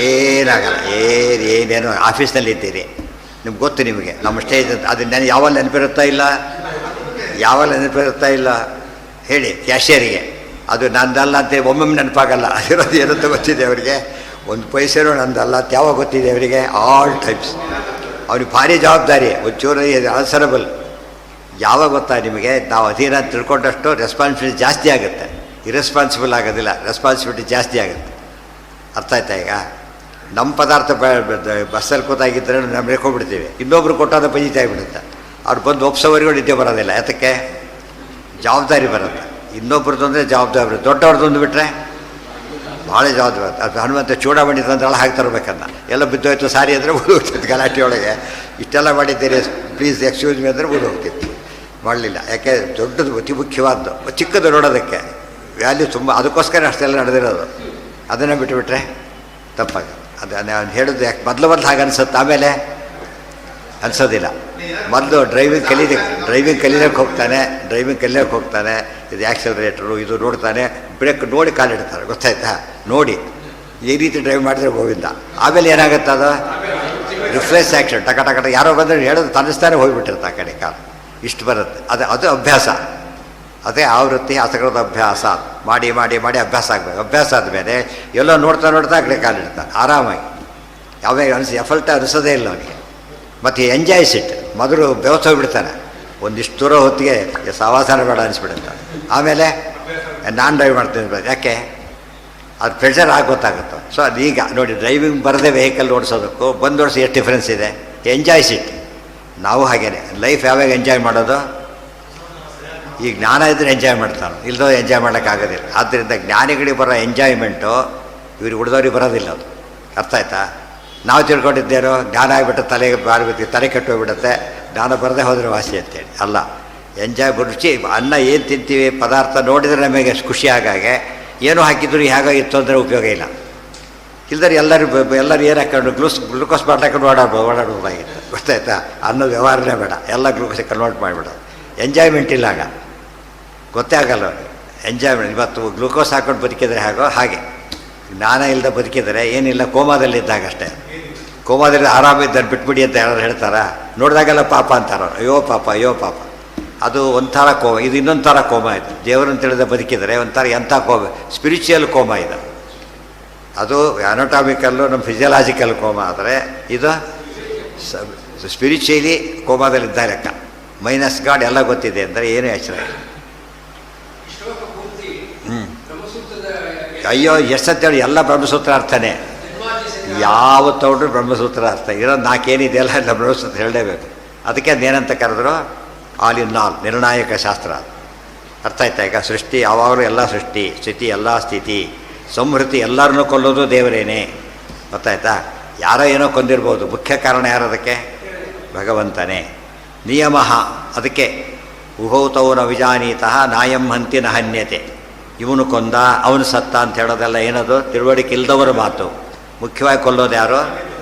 Speaker 1: ಏನಾಗಲ್ಲ. ಏನೇನು ಆಫೀಸ್ನಲ್ಲಿ ಇದ್ದೀರಿ, ನಿಮ್ಗೆ ಗೊತ್ತು, ನಿಮಗೆ ನಮ್ಮ ಸ್ಟೇಜ್ ಅಂತ ಅದು ನಾನು ಯಾವಾಗ ನೆನಪಿರುತ್ತಾ ಇಲ್ಲ, ಯಾವಾಗ ನೆನಪಿರುತ್ತಾ ಇಲ್ಲ ಹೇಳಿ. ಕ್ಯಾಶಿಯರಿಗೆ ಅದು ನಂದಲ್ಲ ಅಂತ ಒಮ್ಮೊಮ್ಮೆ ನೆನಪಾಗಲ್ಲ, ಅದಿರೋದು ಏನಂತ ಗೊತ್ತಿದೆ ಅವರಿಗೆ, ಒಂದು ಪೈಸೆನೂ ನಂದಲ್ಲ ಅಂತ ಯಾವಾಗ ಗೊತ್ತಿದೆ ಅವರಿಗೆ, ಆಲ್ ಟೈಮ್ಸ್. ಅವ್ರಿಗೆ ಭಾರಿ ಜವಾಬ್ದಾರಿ, ಒಂಚೂರು ಆನ್ಸರಬಲ್. ಯಾವಾಗ ಗೊತ್ತಾ ನಿಮಗೆ, ನಾವು ಅಧೀನ ತಿಳ್ಕೊಂಡಷ್ಟು ರೆಸ್ಪಾನ್ಸಿಬಿಲಿಟಿ ಜಾಸ್ತಿ ಆಗುತ್ತೆ, ಇರೆಸ್ಪಾನ್ಸಿಬಲ್ ಆಗೋದಿಲ್ಲ, ರೆಸ್ಪಾನ್ಸಿಬಿಲಿಟಿ ಜಾಸ್ತಿ ಆಗುತ್ತೆ. ಅರ್ಥ ಆಯ್ತಾ? ಈಗ ನಮ್ಮ ಪದಾರ್ಥ ಬಸ್ಸಲ್ಲಿ ಕೂತಾಗಿದ್ದರೆ ನಾವು ರೇಕೊಂಡ್ಬಿಡ್ತೀವಿ, ಇನ್ನೊಬ್ರು ಕೊಟ್ಟಾದ ಪಂಜಿತ ಆಗಿಬಿಡುತ್ತೆ. ಅವ್ರು ಬಂದು ಒಪ್ಸೋವರೆಗೂ ನಿದ್ದೆ ಬರೋದಿಲ್ಲ. ಯಾತಕ್ಕೆ? ಜವಾಬ್ದಾರಿ ಬರುತ್ತೆ. ಇನ್ನೊಬ್ರದ್ದು ಅಂದರೆ ಜವಾಬ್ದಾರಿ, ದೊಡ್ಡವ್ರದ್ದೊಂದು ಬಿಟ್ಟರೆ ಭಾಳ ಜವಾಬ್ದಾರಿ. ಅದು ಹನುಮಂತ ಚೂಡಾಮಣಿ ತಂದ್ರಲ್ಲ ಹಾಗೆ ತರಬೇಕನ್ನ, ಎಲ್ಲ ಬಿದ್ದೋಯ್ತು ಸಾರಿ ಅಂದರೆ ಓದೋಗ್ತಿತ್ತು ಗಲಾಟೆ ಒಳಗೆ. ಇಷ್ಟೆಲ್ಲ ಮಾಡಿದ್ದೀರಿ ಪ್ಲೀಸ್ ಎಕ್ಸ್ಕ್ಯೂಸ್ ಮಿ ಅಂದರೆ ಓದೋಗ್ತಿತ್ತು. ಮಾಡಲಿಲ್ಲ, ಯಾಕೆ ದೊಡ್ಡದು ಅತಿ ಮುಖ್ಯವಾದ್ದು, ಚಿಕ್ಕದು ನೋಡೋದಕ್ಕೆ ವ್ಯಾಲ್ಯೂ ತುಂಬ, ಅದಕ್ಕೋಸ್ಕರ ಅಷ್ಟೆಲ್ಲ ನಡೆದಿರೋದು. ಅದನ್ನು ಬಿಟ್ಟುಬಿಟ್ರೆ ತಪ್ಪಾಗ. ಅದು ನಾನು ಹೇಳೋದು ಯಾಕೆ ಮೊದಲು ಹಾಗೆ ಅನಿಸುತ್ತೆ, ಆಮೇಲೆ ಅನಿಸೋದಿಲ್ಲ. ಮೊದಲು ಡ್ರೈವಿಂಗ್ ಕಲೀಲಿಕ್ಕೆ ಹೋಗ್ತಾನೆ, ಇದು ಆ್ಯಕ್ಸಲರೇಟ್ರು ಇದು ನೋಡ್ತಾನೆ, ಬ್ರೇಕ್ ನೋಡಿ ಕಾಲಿಡ್ತಾರೆ, ಗೊತ್ತಾಯ್ತಾ? ನೋಡಿ ಈ ರೀತಿ ಡ್ರೈವ್ ಮಾಡಿದ್ರೆ ಗೋವಿಂದ. ಆಮೇಲೆ ಏನಾಗುತ್ತೆ, ಅದು ರಿಫ್ಲೆಕ್ಸ್ ಆ್ಯಕ್ಷನ್, ಟಕ ಟಕ ಯಾರೋ ಬಂದರೆ ಹೇಳೋದು ತನ್ನಿಸ್ತಾನೆ ಹೋಗಿಬಿಟ್ಟಿರುತ್ತೆ ಆ ಕಡೆ ಕಾಲು. ಇಷ್ಟು ಬರುತ್ತೆ. ಅದು ಅಭ್ಯಾಸ. ಅದೇ ಆವೃತ್ತಿ ಅಸಕೃತ ಅಭ್ಯಾಸ ಮಾಡಿ ಮಾಡಿ ಮಾಡಿ ಅಭ್ಯಾಸ ಆಗಬೇಕು. ಅಭ್ಯಾಸ ಆದಮೇಲೆ ಎಲ್ಲೋ ನೋಡ್ತಾ ಆ ಕಡೆ ಕಾಲಿಡ್ತಾನೆ ಆರಾಮಾಗಿ, ಯಾವಾಗ ಎಫಲ್ಟ್ ಅನಿಸೋದೇ ಇಲ್ಲ ಅವನಿಗೆ. ಮತ್ತು ಎಂಜಾಯ್ಸ್ ಇಟ್. ಮೊದಲು ಬೆವಸೋಗ್ಬಿಡ್ತಾನೆ, ಒಂದಿಷ್ಟು ದೂರ ಹೊತ್ತಿಗೆ ಸವಾಸನ ಬೇಡ ಅನಿಸ್ಬಿಡುತ್ತೆ. ಆಮೇಲೆ ನಾನು ಡ್ರೈವ್ ಮಾಡ್ತೀನಿ, ಯಾಕೆ ಅದು ಪ್ರೆಷರ್ ಆಗಿ ಗೊತ್ತಾಗುತ್ತೆ. ಸೊ ಅದೀಗ ನೋಡಿ, ಡ್ರೈವಿಂಗ್ ಬರದೆ ವೆಹಿಕಲ್ ಓಡಿಸೋದಕ್ಕೂ ಬಂದು ಓಡಿಸಿ ಎಷ್ಟು ಡಿಫ್ರೆನ್ಸ್ ಇದೆ. Enjoys it. ನಾವು ಹಾಗೇನೆ ಲೈಫ್ ಯಾವಾಗ ಎಂಜಾಯ್ ಮಾಡೋದು, ಈ ಜ್ಞಾನ ಇದ್ದರೆ ಎಂಜಾಯ್ ಮಾಡ್ತಾನೆ, ಇಲ್ಲದೋ ಎಂಜಾಯ್ ಮಾಡೋಕ್ಕಾಗೋದಿಲ್ಲ. ಆದ್ದರಿಂದ ಜ್ಞಾನಿಗಳಿಗೆ ಬರೋ ಎಂಜಾಯ್ಮೆಂಟು ಇವ್ರಿಗೆ ಉಳಿದವ್ರಿಗೆ ಬರೋದಿಲ್ಲ. ಅದು ಅರ್ಥ ಆಯ್ತಾ? ನಾವು ತಿಳ್ಕೊಂಡಿದ್ದೇನೋ ಜ್ಞಾನ ಆಗಿಬಿಟ್ಟು ತಲೆ ಕೆಟ್ಟೋಗ್ಬಿಡುತ್ತೆ, ಜ್ಞಾನ ಬರದೇ ಹೋದರೆ ವಾಸಿ ಅಂತೇಳಿ. ಅಲ್ಲ, ಎಂಜಾಯ್ ರುಚಿ. ಅನ್ನ ಏನು ತಿಂತೀವಿ, ಪದಾರ್ಥ ನೋಡಿದರೆ ನಮಗೆ ಖುಷಿ ಆಗಾಗೆ, ಏನು ಹಾಕಿದ್ರು ಹೇಗಾಗಿತ್ತು ಅಂದರೆ ಉಪಯೋಗ ಇಲ್ಲ. ಇಲ್ದರೆ ಎಲ್ಲರೂ ಏನು ಹಾಕೊಂಡು ಗ್ಲೂಕೋಸ್ ಬಾಟ್ಲ್ ಹಾಕೊಂಡು ಓಡಾಡ್ಬೋದಾಗಿತ್ತು, ಗೊತ್ತಾಯ್ತಾ? ಅನ್ನೋ ವ್ಯವಹಾರನೇ ಬೇಡ, ಎಲ್ಲ ಗ್ಲೂಕೋಸ್ ಕನ್ವರ್ಟ್ ಮಾಡಿಬಿಡೋದು. ಎಂಜಾಯ್ಮೆಂಟ್ ಇಲ್ಲ ಆಗ, ಗೊತ್ತೇ ಆಗಲ್ಲ ಅವನಿಗೆ ಎಂಜಾಯ್ಮೆಂಟ್. ಇವತ್ತು ಗ್ಲೂಕೋಸ್ ಹಾಕೊಂಡು ಬದುಕಿದರೆ ಹಾಗೆ ಜ್ಞಾನ ಇಲ್ಲದೆ ಬದುಕಿದರೆ ಏನಿಲ್ಲ, ಕೋಮಾದಲ್ಲಿದ್ದಾಗ ಅಷ್ಟೇ. ಕೋಮಾದಲ್ಲಿ ಆರಾಮಿದ್ದರೆ ಬಿಟ್ಬಿಡಿ ಅಂತ ಯಾರು ಹೇಳ್ತಾರ? ನೋಡಿದಾಗೆಲ್ಲ ಪಾಪ ಅಂತಾರ, ಅಯ್ಯೋ ಪಾಪ. ಅದು ಒಂಥರ ಕೋಮ, ಇದು ಇನ್ನೊಂದು ಥರ ಕೋಮ. ಇದು ದೇವರನ್ನು ತಿಳಿದ ಬದುಕಿದರೆ ಒಂಥರ ಎಂಥ ಕೋಮ, ಸ್ಪಿರಿಚುವಲ್ ಕೋಮ ಇದು. ಅದು ಅನಟಾಮಿಕಲ್ಲು ನಮ್ಮ ಫಿಸಿಯಲಾಜಿಕಲ್ ಕೋಮ. ಆದರೆ ಇದು ಸ್ಪಿರಿಚುವಲಿ ಕೋಮಾದಲ್ಲಿದ್ದ ಲೆಕ್ಕ. ಮೈನಸ್ ಗಾಡ್ ಎಲ್ಲ ಗೊತ್ತಿದೆ ಅಂದರೆ ಏನೂ ಎಚ್ಚರ ಇಲ್ಲ. ಅಯ್ಯೋ ಎಷ್ಟಂತೇಳಿ ಎಲ್ಲ ಬ್ರಹ್ಮಸೂತ್ರ ಅರ್ಥನೇ. ಯಾವ ತಗೊಂಡ್ರು ಬ್ರಹ್ಮಸೂತ್ರ ಅರ್ಥ ಇರೋದು 4 ಏನಿದೆ ಎಲ್ಲ ಬ್ರಹ್ಮಸೂತ್ರ ಹೇಳಲೇಬೇಕು. ಅದಕ್ಕೆ ಅದೇನಂತ ಕರೆದ್ರು, ಆಲ್ ಇನ್ ಆಲ್, ನಿರ್ಣಾಯಕ ಶಾಸ್ತ್ರ. ಅರ್ಥ ಆಯ್ತಾ? ಈಗ ಸೃಷ್ಟಿ ಯಾವಾಗಲೂ ಎಲ್ಲ ಸೃಷ್ಟಿ, ಸ್ಥಿತಿ ಎಲ್ಲ ಸ್ಥಿತಿ, ಸಂಹೃತಿ ಎಲ್ಲರನ್ನೂ ಕೊಲ್ಲೋದು ದೇವರೇನೆ. ಗೊತ್ತಾಯ್ತಾ? ಯಾರೋ ಏನೋ ಕೊಂದಿರ್ಬೋದು, ಮುಖ್ಯ ಕಾರಣ ಯಾರೋದಕ್ಕೆ? ಭಗವಂತನೇ. ನಿಯಮ ಅದಕ್ಕೆ ಉಭೌತೌನ ವಿಜಾನೀತಃ ನಾಯಂ ಹಂತಿ ನ ಹನ್ಯತೆ. ಇವನು ಕೊಂದ ಅವನು ಸತ್ತ ಅಂತ ಹೇಳೋದೆಲ್ಲ ಏನದು? ತಿಳುವಳಿಕೆ ಇಲ್ಲದವರ ಮಾತು. ಮುಖ್ಯವಾಗಿ ಕೊಲ್ಲೋದು ಯಾರು?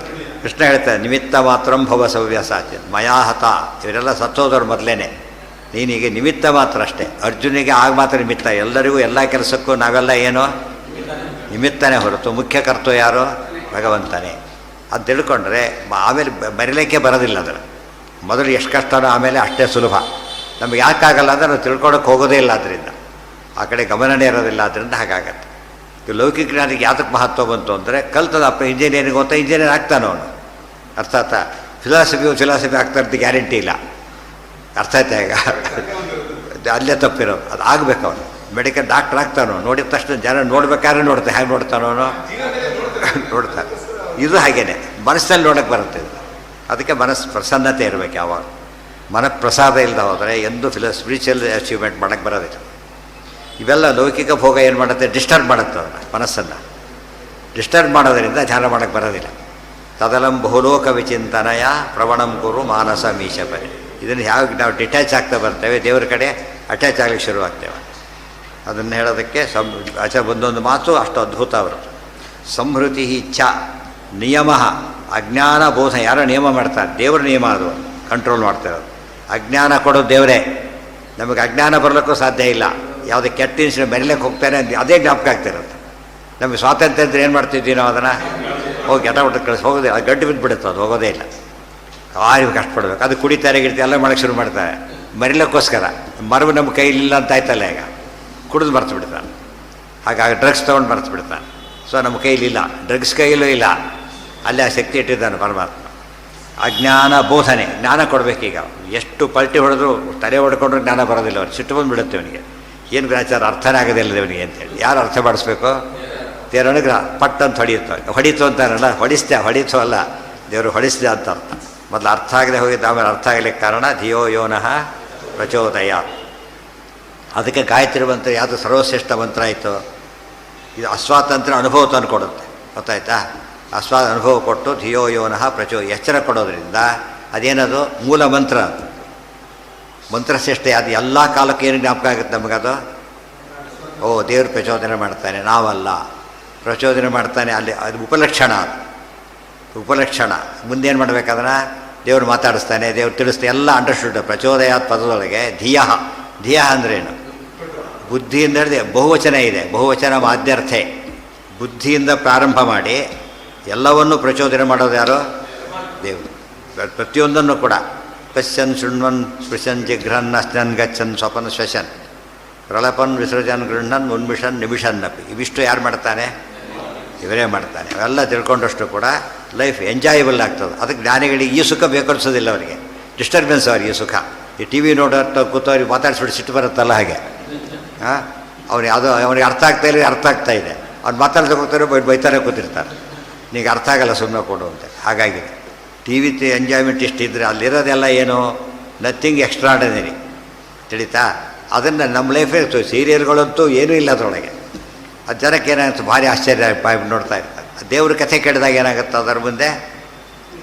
Speaker 1: ಕೃಷ್ಣ ಹೇಳ್ತಾರೆ, ನಿಮಿತ್ತ ಮಾತ್ರ ಭವ ಸವ್ಯಸಾಚಿ ಮಯಾಹತ. ಇವರೆಲ್ಲ ಸತ್ತೋದವ್ರು ಮೊದಲೇ, ನೀನೀಗ ನಿಮಿತ್ತ ಮಾತ್ರ ಅಷ್ಟೇ. ಅರ್ಜುನಿಗೆ ಆಗ ಮಾತ್ರ ನಿಮಿತ್ತ, ಎಲ್ಲರಿಗೂ ಎಲ್ಲ ಕೆಲಸಕ್ಕೂ ನಾವೆಲ್ಲ ಏನೋ ನಿಮಿತ್ತನೇ ಹೊರತು ಮುಖ್ಯ ಕರ್ತೃ ಯಾರು? ಭಗವಂತನೇ. ಅದು ತಿಳ್ಕೊಂಡ್ರೆ ಆಮೇಲೆ ಬರೀಲಿಕ್ಕೆ ಬರೋದಿಲ್ಲ. ಅದರ ಮೊದಲು ಎಷ್ಟು ಕಷ್ಟನೋ ಆಮೇಲೆ ಅಷ್ಟೇ ಸುಲಭ. ನಮಗೆ ಯಾಕಾಗಲ್ಲ ಅಂದರೆ ನಾವು ತಿಳ್ಕೊಳಕ್ಕೆ ಹೋಗೋದೇ ಇಲ್ಲ, ಅದರಿಂದ ಆ ಕಡೆ ಗಮನನೇ ಇರೋದಿಲ್ಲ. ಅದರಿಂದ ಹಾಗಾಗತ್ತೆ. ಈ ಲೌಕಿಕ ಜ್ಞಾನಿಗೆ ಯಾತಕ್ಕೆ ಮಹತ್ವ ಬಂತು ಅಂದರೆ, ಕಲ್ತದ ಅಪ್ಪ ಇಂಜಿನಿಯರಿಂಗ್ ಅಂತ ಇಂಜಿನಿಯರ್ ಆಗ್ತಾನೆ ಅವನು. ಅರ್ಥ ಆಯ್ತಾ? ಫಿಲಾಸಫಿ ಆಗ್ತಾ ಇರೋದು ಗ್ಯಾರಂಟಿ ಇಲ್ಲ. ಅರ್ಥ ಆಯ್ತಾ? ಈಗ ಅಲ್ಲೇ ತಪ್ಪಿರೋದು. ಅದು ಆಗಬೇಕು. ಅವನು ಮೆಡಿಕಲ್ ಡಾಕ್ಟರ್ ಆಗ್ತಾನೋ, ನೋಡಿದ ತಕ್ಷಣ ಜನ ನೋಡ್ಬೇಕಾದ್ರೆ ನೋಡ್ತಾನೆ. ಹೇಗೆ ನೋಡ್ತಾನೋ ನೋಡ್ತಾನೆ. ಇದು ಹಾಗೇನೆ ಮನಸ್ಸಲ್ಲಿ ನೋಡೋಕ್ಕೆ ಬರುತ್ತೆ. ಅದಕ್ಕೆ ಮನಸ್ಸು ಪ್ರಸನ್ನತೆ ಇರಬೇಕು ಯಾವಾಗ. ಮನಃಪ್ರಸಾದ ಇಲ್ಲದೆ ಹೋದರೆ ಎಂದು ಸ್ಪಿರಿಚುವಲ್ ಅಚೀವ್ಮೆಂಟ್ ಮಾಡೋಕ್ಕೆ ಬರೋದಿಲ್ಲ. ಇವೆಲ್ಲ ಲೌಕಿಕ ಭೋಗ ಏನು ಮಾಡುತ್ತೆ? ಡಿಸ್ಟರ್ಬ್ ಮಾಡುತ್ತೆ ಅದನ್ನು, ಮನಸ್ಸನ್ನು ಡಿಸ್ಟರ್ಬ್ ಮಾಡೋದರಿಂದ ಧ್ಯಾನ ಮಾಡೋಕ್ಕೆ ಬರೋದಿಲ್ಲ. ತದಲಂ ಬಹುಲೋಕ ವಿಚಿಂತನಯ ಪ್ರವಣಂ ಕುರು ಮಾನಸ ಮೀಶಪರಿ. ಇದನ್ನು ಯಾವಾಗ ನಾವು ಡಿಟ್ಯಾಚ್ ಆಗ್ತಾ ಬರ್ತೇವೆ, ದೇವರ ಕಡೆ ಅಟ್ಯಾಚ್ ಆಗಲಿಕ್ಕೆ ಶುರುವಾಗ್ತೇವೆ. ಅದನ್ನು ಹೇಳೋದಕ್ಕೆ ಒಂದೊಂದು ಮಾತು ಅಷ್ಟು ಅದ್ಭುತ. ಅವರು ಸಂಹೃತಿ ಇಚ್ಛಾ ನಿಯಮ ಅಜ್ಞಾನ ಬೋಧ. ಯಾರೋ ನಿಯಮ ಮಾಡ್ತಾರೆ, ದೇವರ ನಿಯಮ ಅದು ಕಂಟ್ರೋಲ್ ಮಾಡ್ತಿರೋದು. ಅಜ್ಞಾನ ಕೊಡೋದು ದೇವರೇ. ನಮಗೆ ಅಜ್ಞಾನ ಬರಲಿಕ್ಕೂ ಸಾಧ್ಯ ಇಲ್ಲ. ಯಾವುದೇ ಕೆಟ್ಟ ಇನ್ಸಿಡೆಂಟ್ ಮೆರಿಲಿಕ್ಕೆ ಹೋಗ್ತಾನೆ ಅದೇ ಜ್ಞಾಪಕ ಆಗ್ತಿರುತ್ತೆ. ನಮಗೆ ಸ್ವಾತಂತ್ರ್ಯ ಇದ್ದರೆ ಏನು ಮಾಡ್ತಿದ್ವಿ ನಾವು? ಅದನ್ನು ಹೋಗಿ ಎಟ ಊಟ ಕಳಿಸಿ ಹೋಗೋದೇ, ಅದು ಗಡ್ಡು ಬಿದ್ದುಬಿಡುತ್ತೆ, ಅದು ಹೋಗೋದೇ ಇಲ್ಲ. ಆರಿಗೂ ಕಷ್ಟಪಡ್ಬೇಕು. ಅದು ಕುಡಿತಾರೆ ಗಿಡ್ತಾರೆ ಎಲ್ಲ ಮಾಡೋಕ್ಕೆ ಶುರು ಮಾಡ್ತಾರೆ ಮರಿಲಕ್ಕೋಸ್ಕರ. ಮರವು ನಮ್ಮ ಕೈಲಿಲ್ಲ ಅಂತ ಆಯ್ತಲ್ಲ, ಈಗ ಕುಡಿದು ಮರ್ತು ಬಿಡ್ತಾನೆ. ಹಾಗಾಗಿ ಡ್ರಗ್ಸ್ ತೊಗೊಂಡು ಮರ್ತು ಬಿಡ್ತಾನೆ. ಸೊ ನಮ್ಮ ಕೈಲಿಲ್ಲ, ಡ್ರಗ್ಸ್ ಕೈಯಲ್ಲೂ ಇಲ್ಲ, ಅಲ್ಲಿ ಆ ಶಕ್ತಿ ಇಟ್ಟಿದ್ದಾನೆ ಪರಮಾತ್ಮ. ಅಜ್ಞಾನ ಬೋಧನೆ, ಜ್ಞಾನ ಕೊಡಬೇಕೀಗ. ಎಷ್ಟು ಪಲ್ಟಿ ಹೊಡೆದ್ರು ತಲೆ ಹೊಡ್ಕೊಂಡ್ರು ಜ್ಞಾನ ಬರೋದಿಲ್ಲ. ಅವ್ರು ಸಿಟ್ಟು ಬಂದು ಬಿಡುತ್ತೆ ಅವನಿಗೆ. ಏನು ಗ್ರಾಚಾರ ಅರ್ಥನೇ ಆಗೋದಿಲ್ಲ ಅವನಿಗೆ ಅಂತೇಳಿ. ಯಾರು ಅರ್ಥ ಮಾಡಿಸ್ಬೇಕು? ದೇವರೊಳಗೆ ಪಟ್ಟಂತ ಹೊಡೀತು ಅಂತಾರಲ್ಲ, ಹೊಡೀತು ಅಲ್ಲ, ದೇವರು ಹೊಡಿಸಿದೆ ಅಂತ ಅರ್ಥ. ಮೊದಲು ಅರ್ಥ ಆಗದೆ ಹೋಗಿದ್ದು, ಆಮೇಲೆ ಅರ್ಥ ಆಗಲಿಕ್ಕೆ ಕಾರಣ ಧಿಯೋ ಯೋನಃ ಪ್ರಚೋದಯ. ಅದಕ್ಕೆ ಗಾಯತ್ರಿ ಮಂತ್ರ ಯಾವುದು ಸರ್ವಶ್ರೇಷ್ಠ ಮಂತ್ರ ಆಯಿತು. ಇದು ಅಸ್ವಾತಂತ್ರ್ಯ ಅನುಭವ ತಂದು ಕೊಡುತ್ತೆ, ಗೊತ್ತಾಯ್ತಾ? ಅನುಭವ ಕೊಟ್ಟು ಧಿಯೋ ಯೋನಃ ಎಚ್ಚರ ಕೊಡೋದ್ರಿಂದ ಅದೇನದು ಮೂಲ ಮಂತ್ರ. ಅದು ಮಂತ್ರಶ್ರೇಷ್ಠ. ಅದು ಎಲ್ಲ ಕಾಲಕ್ಕೆ ಏನು ಜ್ಞಾಪಕ ಆಗುತ್ತೆ ನಮಗದು? ಓ, ದೇವರು ಪ್ರಚೋದನೆ ಮಾಡ್ತಾನೆ, ನಾವಲ್ಲ. ಪ್ರಚೋದನೆ ಮಾಡ್ತಾನೆ ಅಲ್ಲಿ, ಅದು ಉಪಲಕ್ಷಣ. ಅದು ಉಪಲಕ್ಷಣ. ಮುಂದೇನು ಮಾಡ್ಬೇಕಾದ್ರೆ ದೇವರು ಮಾತಾಡಿಸ್ತಾನೆ, ದೇವ್ರು ತಿಳಿಸ್ತಾನೆ, ಎಲ್ಲ ಅಂಡರ್ಸ್ಟುಡ್. ಪ್ರಚೋದಯಾತ್ ಪದದೊಳಗೆ ಧಿಯ ಅಂದ್ರೇನು? ಬುದ್ಧಿಯಿಂದ ಹೇಳಿದೆ ಬಹುವಚನ ಇದೆ. ಬಹುವಚನ ಮಾಧ್ಯರ್ಥೆ. ಬುದ್ಧಿಯಿಂದ ಪ್ರಾರಂಭ ಮಾಡಿ ಎಲ್ಲವನ್ನೂ ಪ್ರಚೋದನೆ ಮಾಡೋದು ಯಾರು? ದೇವರು. ಪ್ರತಿಯೊಂದನ್ನು ಕೂಡ ಪಶ್ಯನ್ ಶೃಣ್ವನ್ ಸ್ಪೃಶನ್ ಜಿಘ್ರನ್ ಅಶ್ನನ್ ಗಚ್ಚನ್ ಸ್ವಪನ್ ಶ್ವಶನ್ ಪ್ರಳಪನ್ ವಿಸರ್ಜನ್ ಗೃಹನ್ ಉನ್ಮಿಷನ್ ನಿಮಿಷನ್ನಪಿ. ಇವಿಷ್ಟು ಯಾರು ಮಾಡ್ತಾನೆ? ಇವರೇ ಮಾಡ್ತಾನೆ. ಅವೆಲ್ಲ ತಿಳ್ಕೊಂಡಷ್ಟು ಕೂಡ ಲೈಫ್ ಎಂಜಾಯಬಲ್ ಆಗ್ತದೆ. ಅದಕ್ಕೆ ಜ್ಞಾನಿಗಳಿಗೆ ಈ ಸುಖ ಬೇಕು ಅನಿಸೋದಿಲ್ಲ ಅವರಿಗೆ. ಡಿಸ್ಟರ್ಬೆನ್ಸ್ ಅವ್ರಿಗೆ ಈ ಸುಖ. ಈ ಟಿ ವಿ ನೋಡೋ ಕೂತವ್ರಿಗೆ ಮಾತಾಡಿಸ್ಬಿಟ್ಟು ಸಿಟ್ಟು ಬರುತ್ತಲ್ಲ, ಹಾಗೆ ಅವ್ರು ಯಾವುದೋ ಅವ್ರಿಗೆ ಅರ್ಥ ಆಗ್ತಾ ಇಲ್ಲ, ಅರ್ಥ ಆಗ್ತಾ ಇದೆ, ಅವ್ರು ಮಾತಾಡ್ತಾ ಹೋಗ್ತಾರೆ, ಬೈತಾರೆ ಕೂತಿರ್ತಾರೆ. ನಿಮಗೆ ಅರ್ಥ ಆಗಲ್ಲ, ಸುಮ್ಮನೆ ಕೊಡು ಅಂತ. ಹಾಗಾಗಿದೆ ಟಿ ವಿ ಎಂಜಾಯ್ಮೆಂಟ್ ಇಷ್ಟಿದ್ರೆ ಅಲ್ಲಿರೋದೆಲ್ಲ ಏನು? Nothing extraordinary. ತಿಳಿತಾ? ಅದನ್ನು ನಮ್ಮ ಲೈಫೇ ಸೀರಿಯಲ್ಗಳಂತೂ ಏನೂ ಇಲ್ಲ ಅದರೊಳಗೆ. ಅದು ಜನಕ್ಕೆ ಏನಾಗುತ್ತೆ, ಭಾರಿ ಆಶ್ಚರ್ಯ ನೋಡ್ತಾ ಇರ್ತಾರೆ. ದೇವ್ರ ಕಥೆ ಕೇಳಿದಾಗ ಏನಾಗುತ್ತೆ ಅದರ ಮುಂದೆ?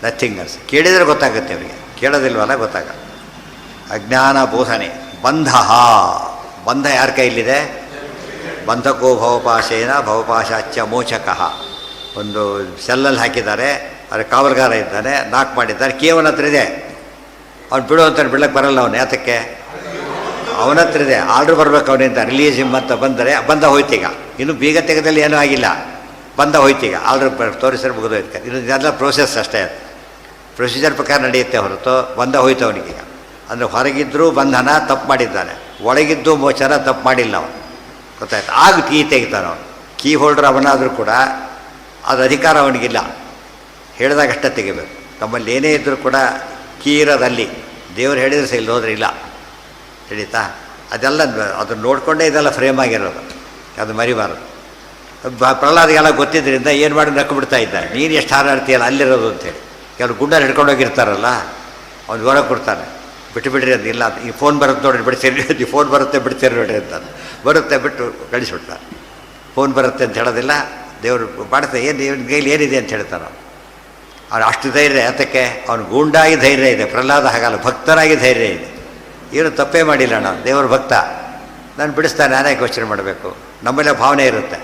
Speaker 1: ನಥಿಂಗ್ ಅನ್ಸ್. ಕೇಳಿದರೆ ಗೊತ್ತಾಗುತ್ತೆ ಅವರಿಗೆ, ಕೇಳೋದಿಲ್ವಲ್ಲ ಗೊತ್ತಾಗಲ್ಲ. ಅಜ್ಞಾನ ಬೋಧನೆ. ಬಂಧ ಯಾರ ಕೈಲಿದೆ? ಬಂಧಕೋ ಭವಪಾಶೇನ ಭವಪಾಶಾಚ್ಯ ಮೋಚಕಃ. ಒಂದು ಸೆಲ್ಲಲ್ಲಿ ಹಾಕಿದ್ದಾರೆ, ಅದ್ರ ಕಾವಲ್ಗಾರ ಇದ್ದಾನೆ, ನಾಕ್ ಮಾಡಿದ್ದಾರೆ, ಕೇವಲ ಹತ್ರ ಇದೆ. ಅವ್ನು ಬಿಡು ಅಂತಾನೆ, ಬಿಡಕ್ಕೆ ಬರಲ್ಲ ಅವನು. ಯಾತಕ್ಕೆ? ಅವನ ಹತ್ರ ಇದೆ, ಆರ್ಡ್ರ್ ಬರ್ಬೇಕು ಅವನಿಂದ. ರಿಲೀಸ್ ಅಂತ ಬಂದರೆ ಬಂದ ಹೋಯ್ತೀಗ. ಇನ್ನು ಬೀಗ ತೆಗೆದಲ್ಲಿ ಏನೂ ಆಗಿಲ್ಲ, ಬಂದ ಹೋಯ್ತೀಗ. ಆರ್ಡ್ರ್ ತೋರಿಸಿದ್ರೆ ಮುಗಿದೋಯ್ತು. ಇದೆಲ್ಲ ಪ್ರೋಸೆಸ್ ಅಷ್ಟೇ. ಅದು ಪ್ರೊಸೀಜರ್ ಪ್ರಕಾರ ನಡೆಯುತ್ತೆ ಹೊರತು ಬಂದ ಹೋಯ್ತು ಅವನಿಗೀಗ. ಅಂದರೆ ಹೊರಗಿದ್ದರೂ ಬಂಧನ, ತಪ್ಪು ಮಾಡಿದ್ದಾನೆ. ಒಳಗಿದ್ದು ಮೋಚನ, ತಪ್ಪು ಮಾಡಿಲ್ಲ ಅವನು, ಗೊತ್ತಾಯ್ತು? ಆಗ ಕೀ ತೆಗಿತಾನೆ ಅವನು. ಕೀ ಹೋಲ್ಡರ್ ಅವನಾದರೂ ಕೂಡ ಅದು ಅಧಿಕಾರ ಅವನಿಗಿಲ್ಲ. ಹೇಳಿದಾಗಷ್ಟೇ ತೆಗಿಬೇಕು. ನಮ್ಮಲ್ಲಿ ಏನೇ ಇದ್ದರೂ ಕೂಡ ಕೀ ಇರೋದಲ್ಲಿ. ದೇವರು ಹೇಳಿದರೆ ಸಹ ಇಲ್ಲಿ ಹೋದ್ರೆ ಇಲ್ಲ. ತಿಳಿತಾ? ಅದೆಲ್ಲ ಅದನ್ನು ನೋಡಿಕೊಂಡೇ ಇದೆಲ್ಲ ಫ್ರೇಮ್ ಆಗಿರೋದು, ಅದು ಮರಿಬಾರದು. ಪ್ರಹ್ಲಾದಿಗೆಲ್ಲ ಗೊತ್ತಿದ್ದರಿಂದ ಏನು ಮಾಡಿ ನಕ್ಕು ಬಿಡ್ತಾ ಇದ್ದಾರೆ. ನೀನು ಎಷ್ಟು ಹಾರಾಡ್ತೀಯಲ್ಲ ಅಲ್ಲಿರೋದು ಅಂತೇಳಿ. ಕೆಲವು ಗುಂಡಲ್ಲಿ ಹಿಡ್ಕೊಂಡೋಗಿರ್ತಾರಲ್ಲ, ಅವ್ನು ಹೊರಗೆ ಕೊಡ್ತಾನೆ, ಬಿಟ್ಟುಬಿಡ್ರಿ ಅದು. ಇಲ್ಲ, ಈ ಫೋನ್ ಬರುತ್ತೆ ನೋಡಿರಿ, ಬಿಡ್ತೀರಿ, ಈ ಫೋನ್ ಬರುತ್ತೆ ಬಿಡ್ತೀರಿ ನೋಡಿರಿ ಅಂತಾನೆ. ಬರುತ್ತೆ, ಬಿಟ್ಟು ಕಳಿಸ್ಬಿಡ್ತಾರೆ. ಫೋನ್ ಬರುತ್ತೆ ಅಂತ ಹೇಳೋದಿಲ್ಲ. ದೇವರು ಮಾಡ್ತಾರೆ, ಏನು ಇವನ ಕೈಲಿ ಏನಿದೆ ಅಂತ ಹೇಳ್ತಾನೆ. ಅವ್ನು ಅಷ್ಟು ಧೈರ್ಯ. ಯಾತಕ್ಕೆ? ಅವನು ಗೂಂಡಾಗಿ ಧೈರ್ಯ ಇದೆ. ಪ್ರಹ್ಲಾದ ಹಾಗಲ್ಲ, ಭಕ್ತರಾಗಿ ಧೈರ್ಯ ಇದೆ. ಏನು ತಪ್ಪೇ ಮಾಡಿಲ್ಲ ನಾನು, ದೇವ್ರ ಭಕ್ತ, ನಾನು ಬಿಡಿಸ್ತಾನೆ, ನಾನೇ ಯೋಚನೆ ಮಾಡಬೇಕು. ನಮ್ಮಲ್ಲೇ ಭಾವನೆ ಇರುತ್ತೆ.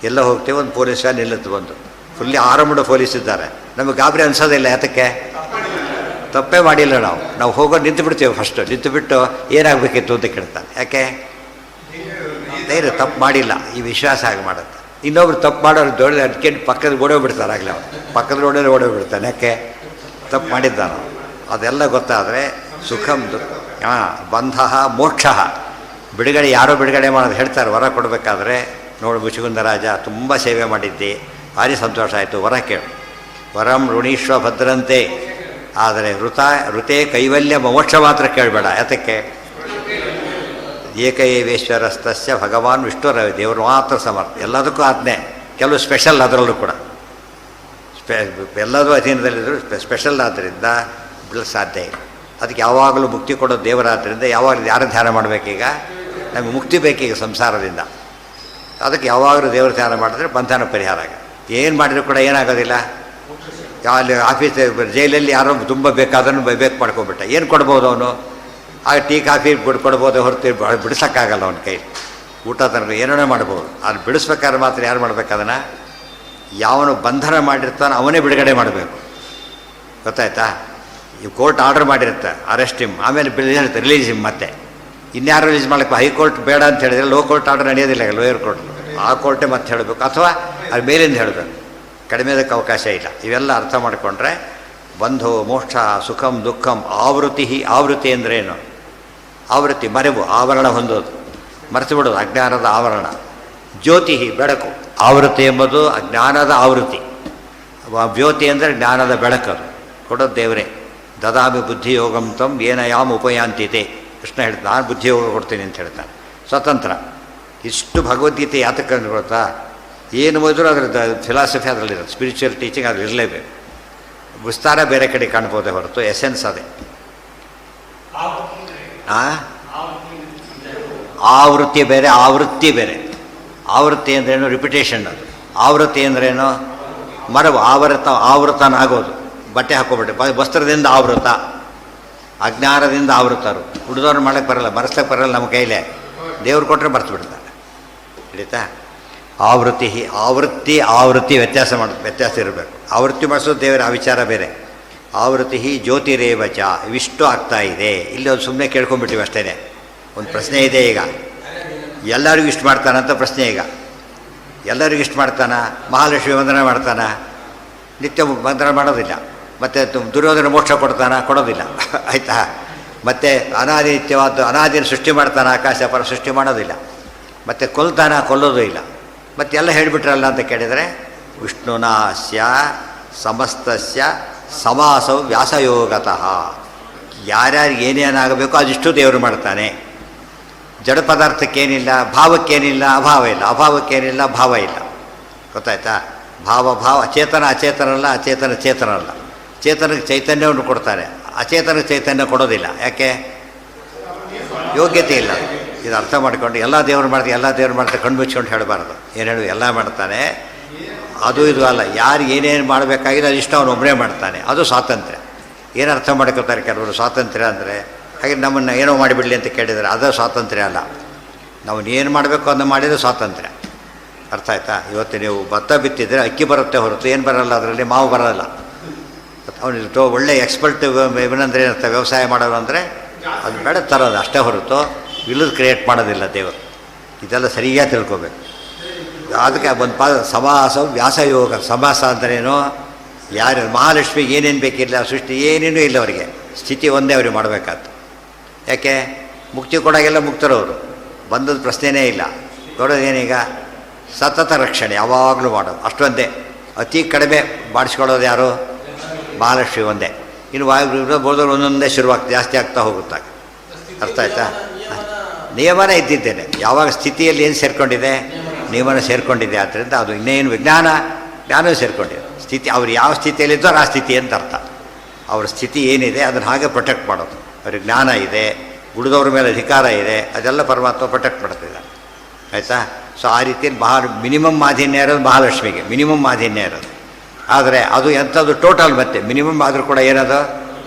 Speaker 1: ಎಲ್ಲ ಹೋಗ್ತೇವೆ, ಒಂದು ಪೊಲೀಸ್ ವ್ಯಾನ್ ನಿಲ್ಲುತ್ತೆ, ಬಂದು ಫುಲ್ಲಿ ಆರಂಭ ಪೊಲೀಸ್ ಇದ್ದಾರೆ, ನಮಗೆ ಗಾಬರಿ ಅನಿಸೋದಿಲ್ಲ. ಯಾತಕ್ಕೆ? ತಪ್ಪೇ ಮಾಡಿಲ್ಲ ನಾವು ಹೋಗೋದು ನಿಂತು ಬಿಡ್ತೇವೆ. ಫಸ್ಟು ನಿಂತು ಬಿಟ್ಟು ಏನಾಗಬೇಕಿತ್ತು ಅಂತ ಕೇಳ್ತಾನೆ. ಯಾಕೆ? ಧೈರ್ಯ. ತಪ್ಪು ಮಾಡಿಲ್ಲ, ಈ ವಿಶ್ವಾಸ ಆಗಿ ಮಾಡುತ್ತೆ. ಇನ್ನೊಬ್ರು ತಪ್ಪು ಮಾಡೋರು ದೊಡ್ಡ ಅದಕ್ಕೆ ಪಕ್ಕದ ಓಡೋಗ್ಬಿಡ್ತಾರೆ. ಆಗಲೇ ಅವನು ಪಕ್ಕದ ರೋಡಲ್ಲಿ ಓಡೋಗ್ಬಿಡ್ತಾನೆ. ಯಾಕೆ? ತಪ್ಪು ಮಾಡಿದ್ದಾನು. ಅದೆಲ್ಲ ಗೊತ್ತಾದರೆ ಸುಖಂ ಬಂಧ ಮೋಕ್ಷ. ಬಿಡುಗಡೆ ಯಾರೋ ಬಿಡುಗಡೆ ಮಾಡೋದು ಹೇಳ್ತಾರೆ. ವರ ಕೊಡಬೇಕಾದ್ರೆ ನೋಡು, ಮುಚುಕುಂದ ರಾಜ ತುಂಬ ಸೇವೆ ಮಾಡಿದ್ದಿ, ಭಾರಿ ಸಂತೋಷ ಆಯಿತು, ವರ ಕೇಳು. ವರಂ ಋಣೀಶ್ವ ಭದ್ರಂತೆ. ಆದರೆ ಋತೆ ಕೈವಲ್ಯ ಮೋಕ್ಷ ಮಾತ್ರ ಕೇಳಬೇಡ. ಯಾತಕ್ಕೆ? ಏಕೈವೇಶ್ವರಸ್ತಸ್ಯ ಭಗವಾನ್ ವಿಷ್ಣುರ. ದೇವರು ಮಾತ್ರ ಸಮರ್ಥ, ಎಲ್ಲದಕ್ಕೂ ಆಜ್ಞೆ. ಕೆಲವು ಸ್ಪೆಷಲ್, ಅದರಲ್ಲೂ ಕೂಡ ಎಲ್ಲದೂ ಅಧೀನದಲ್ಲಿದ್ದರೂ ಸ್ಪೆಷಲ್. ಆದ್ದರಿಂದ ಬಿಡಲು ಸಾಧ್ಯ ಇಲ್ಲ. ಅದಕ್ಕೆ ಯಾವಾಗಲೂ ಮುಕ್ತಿ ಕೊಡೋ ದೇವರಾದ್ದರಿಂದ ಯಾವಾಗಲೂ ಯಾರು ಧ್ಯಾನ ಮಾಡಬೇಕೀಗ? ನಮಗೆ ಮುಕ್ತಿ ಬೇಕೀಗ ಸಂಸಾರದಿಂದ. ಅದಕ್ಕೆ ಯಾವಾಗಲೂ ದೇವರ ಧ್ಯಾನ ಮಾಡಿದ್ರೆ ಬಂಧನ ಪರಿಹಾರ ಆಗ. ಏನು ಮಾಡಿದ್ರು ಕೂಡ ಏನಾಗೋದಿಲ್ಲ. ಅಲ್ಲಿ ಆಫೀಸ್ ಜೈಲಲ್ಲಿ ಯಾರೋ ತುಂಬ ಬೇಕಾದನ್ನು ಬೇಕು ಮಾಡ್ಕೊಬಿಟ್ಟ, ಏನು ಕೊಡ್ಬೋದು ಅವನು? ಆಗ ಟೀ ಕಾಫಿ ಕೊಡ್ಬೋದು ಹೊರತು ಬಿಡಿಸೋಕ್ಕಾಗಲ್ಲ ಅವನ ಕೈ. ಊಟ ತನಕ ಏನೇ ಮಾಡ್ಬೋದು. ಅದು ಬಿಡಿಸ್ಬೇಕಾದ್ರೆ ಮಾತ್ರ ಯಾರು ಮಾಡ್ಬೇಕು ಅದನ್ನು? ಯಾವನು ಬಂಧನ ಮಾಡಿರ್ತಾನೋ ಅವನೇ ಬಿಡುಗಡೆ ಮಾಡಬೇಕು. ಗೊತ್ತಾಯ್ತಾ? ಈ ಕೋರ್ಟ್ ಆರ್ಡರ್ ಮಾಡಿರುತ್ತೆ ಅರೆಸ್ಟ್ ಹಿಮ್, ಆಮೇಲೆ ಹೇಳ್ತಾರೆ ರಿಲೀಸ್ ಹಿಮ್. ಮತ್ತೆ ಇನ್ಯಾರು ರಿಲೀಸ್ ಮಾಡಬೇಕು? ಹೈಕೋರ್ಟ್ ಬೇಡ ಅಂತ ಹೇಳಿದರೆ ಲೋ ಕೋರ್ಟ್ ಆರ್ಡರ್ ನಡೆಯೋದಿಲ್ಲ, ಲೋಯರ್ ಕೋರ್ಟ್. ಆ ಕೋರ್ಟೇ ಮತ್ತೆ ಹೇಳಬೇಕು, ಅಥವಾ ಅದು ಮೇಲಿಂದ ಹೇಳಬೇಕು. ಕಡಿಮೆದಕ್ಕೆ ಅವಕಾಶ ಇಲ್ಲ. ಇವೆಲ್ಲ ಅರ್ಥ ಮಾಡಿಕೊಂಡ್ರೆ ಬಂಧೋ ಮೋಕ್ಷ ಸುಖಂ ದುಃಖಂ ಆವೃತ್ತಿ. ಆವೃತ್ತಿ ಅಂದ್ರೇನು? ಆವೃತ್ತಿ ಮರೆವು, ಆವರಣ ಹೊಂದೋದು, ಮರೆತು ಬಿಡೋದು, ಅಜ್ಞಾನದ ಆವರಣ. ಜ್ಯೋತಿ ಬೆಳಕು. ಆವೃತ್ತಿ ಎಂಬುದು ಅಜ್ಞಾನದ ಆವೃತ್ತಿ. ಜ್ಯೋತಿ ಅಂದರೆ ಜ್ಞಾನದ ಬೆಳಕದು ಕೊಡೋದು ದೇವರೇ. ದದಾಮಿ ಬುದ್ಧಿಯೋಗಂ ತಂ ಏನ ಯಾಮ್ ಉಪಯಾಂತಿತೆ. ಕೃಷ್ಣ ಹೇಳ್ತಾನೆ, ನಾನು ಬುದ್ಧಿಯೋಗ ಕೊಡ್ತೀನಿ ಅಂತ ಹೇಳ್ತಾನೆ. ಸ್ವತಂತ್ರ. ಇಷ್ಟು ಭಗವದ್ಗೀತೆ ಯಾತಕ್ಕೆ ಗೊತ್ತಾ? ಏನು ಓದಿದ್ರು ಅದರ ಫಿಲಾಸಫಿ ಅದರಲ್ಲಿರೋದು, ಸ್ಪಿರಿಚುವಲ್ ಟೀಚಿಂಗ್ ಅದು ಇರಲೇಬೇಕು. ವಿಸ್ತಾರ ಬೇರೆ ಕಡೆ ಕಾಣ್ಬೋದೇ ಹೊರತು ಎಸೆನ್ಸ್ ಅದೇ. ಆವೃತ್ತಿ ಬೇರೆ, ಆವೃತ್ತಿ ಬೇರೆ. ಆವೃತ್ತಿ ಅಂದ್ರೇನು? ರಿಪಿಟೇಷನ್. ಅದು ಆವೃತ್ತಿ ಅಂದ್ರೇನು? ಮರವು. ಆವೃತನಾಗೋದು. ಬಟ್ಟೆ ಹಾಕೋಬಿಟ್ಟೆ, ವಸ್ತ್ರದಿಂದ ಆವೃತ, ಅಜ್ಞಾನದಿಂದ ಆವೃತರು. ಹುಡುದವ್ರು ಮಾಡೋಕ್ಕೆ ಬರಲ್ಲ, ಮರೆಸ್ಲಿಕ್ಕೆ ಬರಲ್ಲ ನಮ್ಮ ಕೈಲೇ. ದೇವ್ರು ಕೊಟ್ಟರೆ ಮರೆತು ಬಿಡ್ತಾರೆ. ಹಿಡಿತಾ? ಆವೃತ್ತಿ ಆವೃತ್ತಿ ವ್ಯತ್ಯಾಸ ಇರಬೇಕು. ಆವೃತ್ತಿ ಮಾಡಿಸೋದು ದೇವರ ಆ ವಿಚಾರ ಬೇರೆ. ಆವೃತ್ತಿ ಜ್ಯೋತಿರೇವಚ. ಇವಿಷ್ಟು ಆಗ್ತಾ ಇದೆ. ಇಲ್ಲಿ ಒಂದು ಸುಮ್ಮನೆ ಕೇಳ್ಕೊಂಡ್ಬಿಟ್ಟಿವಿ ಅಷ್ಟೇ. ಒಂದು ಪ್ರಶ್ನೆ ಇದೆ ಈಗ, ಎಲ್ಲರಿಗೂ ಇಷ್ಟು ಮಾಡ್ತಾನಂತ ಪ್ರಶ್ನೆ. ಈಗ ಎಲ್ಲರಿಗೂ ಇಷ್ಟು ಮಾಡ್ತಾನ? ಮಹಾಲಕ್ಷ್ಮಿ ವಂದನೆ ಮಾಡ್ತಾನ? ನಿತ್ಯ ವಂದನೆ ಮಾಡೋದಿಲ್ಲ. ಮತ್ತು ದುರ್ಯೋಧನ ಮೋಕ್ಷ ಕೊಡೋದಿಲ್ಲ. ಆಯಿತಾ? ಮತ್ತು ಅನಾದಿ ನಿತ್ಯವಾದ ಅನಾದಿನ ಸೃಷ್ಟಿ ಮಾಡ್ತಾನೆ, ಆಕಾಶ ಪರ ಸೃಷ್ಟಿ ಮಾಡೋದಿಲ್ಲ. ಮತ್ತು ಕೊಲ್ಲೋದು ಇಲ್ಲ. ಮತ್ತೆಲ್ಲ ಹೇಳಿಬಿಟ್ರಲ್ಲ ಅಂತ ಕೇಳಿದರೆ, ವಿಷ್ಣುನಾಸ್ಯ ಸಮಸ್ತಸ್ಯ ಸಮಾಸವು ವ್ಯಾಸಯೋಗತಃ. ಯಾರ್ಯಾರಿಗೆ ಏನೇನಾಗಬೇಕು ಅದಿಷ್ಟು ದೇವರು ಮಾಡ್ತಾನೆ. ಜಡ ಪದಾರ್ಥಕ್ಕೇನಿಲ್ಲ, ಭಾವಕ್ಕೇನಿಲ್ಲ, ಅಭಾವ ಇಲ್ಲ, ಅಭಾವಕ್ಕೇನಿಲ್ಲ, ಭಾವ ಇಲ್ಲ. ಗೊತ್ತಾಯ್ತಾ? ಭಾವ ಚೇತನ ಅಚೇತನಲ್ಲ, ಅಚೇತನ ಚೇತನಲ್ಲ. ಚೇತನಕ್ಕೆ ಚೈತನ್ಯವನ್ನು ಕೊಡ್ತಾನೆ, ಅಚೇತನಕ್ಕೆ ಚೈತನ್ಯ ಕೊಡೋದಿಲ್ಲ. ಯಾಕೆ? ಯೋಗ್ಯತೆ ಇಲ್ಲ. ಇದು ಅರ್ಥ ಮಾಡಿಕೊಂಡು ಎಲ್ಲ ದೇವರು ಮಾಡ್ತಾರೆ ಕಣ್ಣು ಮುಚ್ಕೊಂಡು ಹೇಳಬಾರ್ದು. ಏನು ಹೇಳು? ಎಲ್ಲ ಮಾಡ್ತಾನೆ, ಅದು ಇದು ಅಲ್ಲ. ಯಾರು ಏನೇನು ಮಾಡಬೇಕಾಗಿದೆ ಅದಿಷ್ಟು ಅವನು ಒಬ್ಬರೇ ಮಾಡ್ತಾನೆ. ಅದು ಸ್ವಾತಂತ್ರ್ಯ. ಏನು ಅರ್ಥ ಮಾಡ್ಕೊತಾರೆ ಕೆಲವರು ಸ್ವಾತಂತ್ರ್ಯ ಅಂದರೆ? ಹಾಗೆ ನಮ್ಮನ್ನು ಏನೋ ಮಾಡಿಬಿಡಲಿ ಅಂತ ಕೇಳಿದರೆ ಅದು ಸ್ವಾತಂತ್ರ್ಯ ಅಲ್ಲ. ನಾವು ಏನು ಮಾಡಬೇಕು ಅದನ್ನು ಮಾಡಿದರೆ ಸ್ವಾತಂತ್ರ್ಯ. ಅರ್ಥ ಆಯ್ತಾ? ಇವತ್ತು ನೀವು ಭತ್ತ ಬಿತ್ತಿದರೆ ಅಕ್ಕಿ ಬರುತ್ತೆ ಹೊರತು ಏನು ಬರೋಲ್ಲ, ಅದರಲ್ಲಿ ಮಾವು ಬರೋಲ್ಲ. ಅವನು ಒಳ್ಳೆ ಎಕ್ಸ್ಪರ್ಟ್ ಏನಂದರೆ ಏನಂತ ವ್ಯವಸಾಯ ಮಾಡೋದು ಅಂದರೆ ಅದು ಬೇಡ ತರೋದು ಅಷ್ಟೇ ಹೊರತು ಇಲ್ಲದ ಕ್ರಿಯೇಟ್ ಮಾಡೋದಿಲ್ಲ ದೇವರು. ಇದೆಲ್ಲ ಸರಿಯಾಗಿ ತಿಳ್ಕೊಬೇಕು. ಅದಕ್ಕೆ ಒಂದು ಸಮಾಸ ವ್ಯಾಸಯೋಗ. ಸಮಾಸ ಅಂದ್ರೇನು? ಯಾರು ಮಹಾಲಕ್ಷ್ಮಿಗೆ ಏನೇನು ಬೇಕಿಲ್ಲ, ಸೃಷ್ಟಿ ಏನೇನೂ ಇಲ್ಲ ಅವರಿಗೆ, ಸ್ಥಿತಿ ಒಂದೇ ಅವ್ರಿಗೆ ಮಾಡಬೇಕಾದ್ದು. ಯಾಕೆ? ಮುಕ್ತಿ ಕೊಡೋಗೆಲ್ಲ ಮುಕ್ತರವರು, ಬಂದದ್ದು ಪ್ರಶ್ನೆಯೇ ಇಲ್ಲ. ಕೊಡೋದೇನೀಗ? ಸತತ ರಕ್ಷಣೆ ಯಾವಾಗಲೂ ಮಾಡೋದು ಅಷ್ಟೊಂದೇ. ಅತಿ ಕಡಿಮೆ ಮಾಡಿಸ್ಕೊಳ್ಳೋದು ಯಾರು? ಮಹಾಲಕ್ಷ್ಮಿ ಒಂದೇ. ಇನ್ನು ಬೋಧೋರು ಒಂದೊಂದೇ ಶುರುವಾಗ್ತದೆ, ಜಾಸ್ತಿ ಆಗ್ತಾ ಹೋಗುತ್ತಾಗ. ಅರ್ಥ ಆಯ್ತಾ? ನಿಯಮನ ಇದ್ದಿದ್ದೇನೆ. ಯಾವಾಗ ಸ್ಥಿತಿಯಲ್ಲಿ ಏನು ಸೇರಿಕೊಂಡಿದೆ? ನಿಯಮನ ಸೇರಿಕೊಂಡಿದೆ. ಆದ್ದರಿಂದ ಅದು ಇನ್ನೇನು ಜ್ಞಾನವೂ ಸೇರಿಕೊಂಡಿದೆ. ಸ್ಥಿತಿ ಅವ್ರು ಯಾವ ಸ್ಥಿತಿಯಲ್ಲಿದ್ದೋ ಆ ಸ್ಥಿತಿ ಅಂತ ಅರ್ಥ. ಅವ್ರ ಸ್ಥಿತಿ ಏನಿದೆ ಅದನ್ನು ಹಾಗೆ ಪ್ರೊಟೆಕ್ಟ್ ಮಾಡೋದು. ಅವ್ರಿಗೆ ಜ್ಞಾನ ಇದೆ, ಉಳಿದವ್ರ ಮೇಲೆ ಅಧಿಕಾರ ಇದೆ, ಅದೆಲ್ಲ ಪರಮಾತ್ಮ ಪ್ರೊಟೆಕ್ಟ್ ಮಾಡ್ತಿದ್ದಾರೆ. ಆಯಿತಾ? ಸೊ ಆ ರೀತಿಯಲ್ಲಿ ಮಿನಿಮಮ್ ಮಾಲಿನ್ಯ ಇರೋದು ಮಹಾಲಕ್ಷ್ಮಿಗೆ, ಮಿನಿಮಮ್ ಮಾಲಿನ್ಯ ಇರೋದು. ಆದರೆ ಅದು ಎಂಥದ್ದು ಟೋಟಲ್. ಮತ್ತೆ ಮಿನಿಮಮ್ ಆದರೂ ಕೂಡ ಏನದು?